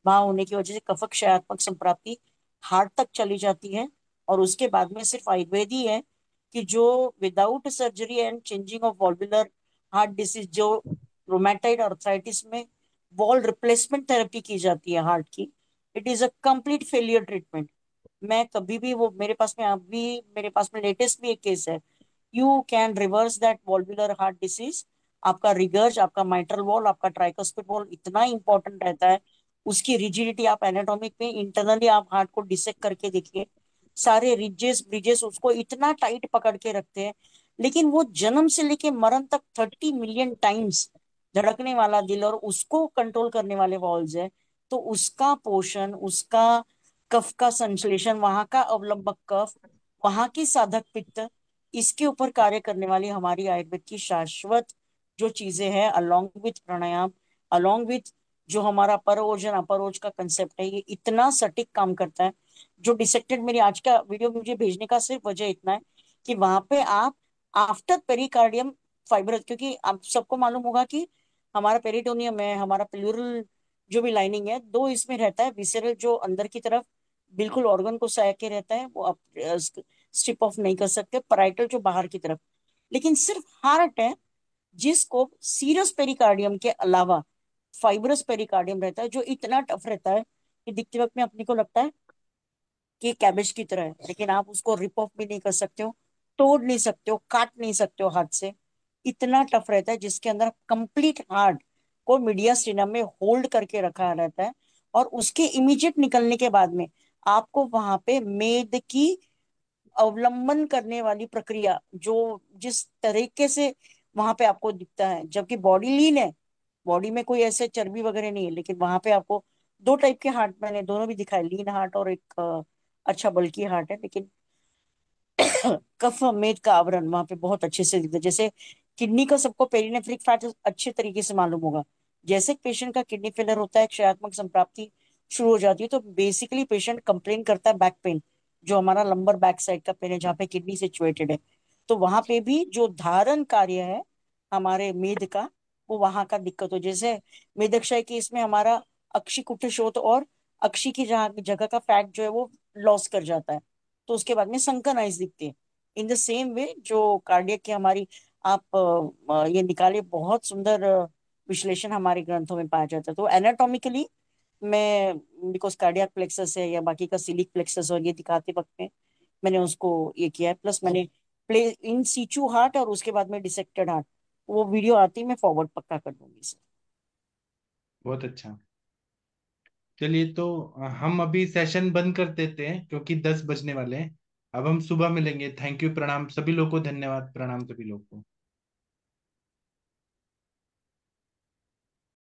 भाव होने की वजह से कफक क्षयात्मक संप्राप्ति हार्ट तक चली जाती है। और उसके बाद में सिर्फ आयुर्वेद ही है कि जो without surgery and changing of valvular heart disease, जो रोमेटाइड आर्थराइटिस में वॉल रिप्लेसमेंट थेरेपी की जाती है हार्ट की, it is a complete failure treatment. मैं कभी भी, वो मेरे पास में अभी, मेरे पास में लेटेस्ट भी एक केस है, you can reverse that valvular heart disease. आपका रिगर्ज, आपका माइट्रल वॉल, आपका ट्राइकस्पिड वॉल इतना इंपॉर्टेंट रहता है, उसकी रिजिडिटी आप एनाटॉमिक में इंटरनली आप हार्ट को डिसेक्ट करके देखिए, सारे रिजेस ब्रिजेस उसको इतना टाइट पकड़ के रखते हैं। लेकिन वो जन्म से लेके मरण तक 30 मिलियन टाइम्स धड़कने वाला दिल और उसको कंट्रोल करने वाले वॉल्व्स है। तो उसका पोषण, उसका कफ का संश्लेषण, वहां का अवलंबक कफ, वहां की साधक पित्त, इसके ऊपर कार्य करने वाली हमारी आयुर्वेद की शाश्वत जो चीजें हैं, along with pranayama, along with जो हमारा पर ओज एंड अपर ओज का कंसेप्ट है, ये इतना सटीक काम करता है। जो डिसेक्टेड, मेरी आज का वीडियो मुझे भेजने का सिर्फ वजह इतना है कि वहां पे आप आफ्टर पेरिकार्डियम फाइबर, क्योंकि आप सबको मालूम होगा कि हमारा पेरिटोनियम है, हमारा प्लूरल जो भी लाइनिंग है, दो इसमें रहता है। विसेरल जो अंदर की तरफ बिल्कुल ऑर्गन को सह के रहता है, वो आप स्ट्रिप ऑफ नहीं कर सकते। पराइटल जो बाहर की तरफ, लेकिन सिर्फ हार्ट है जिसको सीरस पेरिकार्डियम के अलावा फाइब्रस पेरिकार्डियम रहता है, जो इतना टफ रहता है कि दिखते वक्त में अपने को लगता है कि कैबेज की तरह है, लेकिन आप उसको रिप ऑफ भी नहीं कर सकते हो, तोड़ नहीं सकते हो, काट नहीं सकते हो हाथ से। इतना टफ रहता है, जिसके अंदर कंप्लीट हार्ट को मीडिया स्टिनम में होल्ड करके रखा रहता है। और उसके इमीडिएट निकलने के बाद में आपको वहां पे मेद की अवलंबन करने वाली प्रक्रिया, जो जिस तरीके से वहां पे आपको दिखता है, जबकि बॉडी लीन है, बॉडी में कोई ऐसे चर्बी वगैरह नहीं है, लेकिन वहां पे आपको दो टाइप के हार्ट, मैंने दोनों भी दिखाए, लीन हार्ट और एक अच्छा बल्की हार्ट है, लेकिन कफ मेद का आवरण वहां पे बहुत अच्छे से दिखता है। जैसे किडनी का सबको पेरिनेफ्रिक फैट अच्छे तरीके से मालूम होगा, जैसे पेशेंट का किडनी फेलियर होता है, क्षयात्मक संप्राप्ति शुरू हो जाती है, तो बेसिकली पेशेंट कंप्लेन करता है बैक पेन, जो हमारा लंबर बैक साइड का पेन है जहाँ पे किडनी सिचुएटेड है। तो वहां पे भी जो धारण कार्य है हमारे मेद का, वो वहां का दिक्कत हो, जैसे मेदक्षय की इसमें हमारा अक्षिकुट शोथ और अक्षी की जहाँ जगह का फैट जो है वो लॉस कर जाता है, तो उसके बाद में संकन आइज दिखती है। इन द सेम वे जो कार्डियक की हमारी आप ये निकाले, बहुत सुंदर विश्लेषण हमारे ग्रंथों में पाया जाता है। तो एनाटॉमिकली मैं, बिकॉज कार्डियक प्लेक्सस है या बाकी का सिलिक प्लेक्सस और ये दिखाते वक्त में मैंने उसको ये किया है, प्लस मैंने प्ले इन सीचू हार्ट और उसके बाद में डिसेक्टेड हार्ट, वो वीडियो आती है, मैं फॉरवर्ड पक्का कर दूंगी सर। बहुत अच्छा। चलिए तो हम अभी सेशन बंद कर देते हैं क्योंकि 10 बजने वाले हैं। अब हम सुबह मिलेंगे। थैंक यू, प्रणाम सभी लोगों को, धन्यवाद, प्रणाम सभी लोगों को।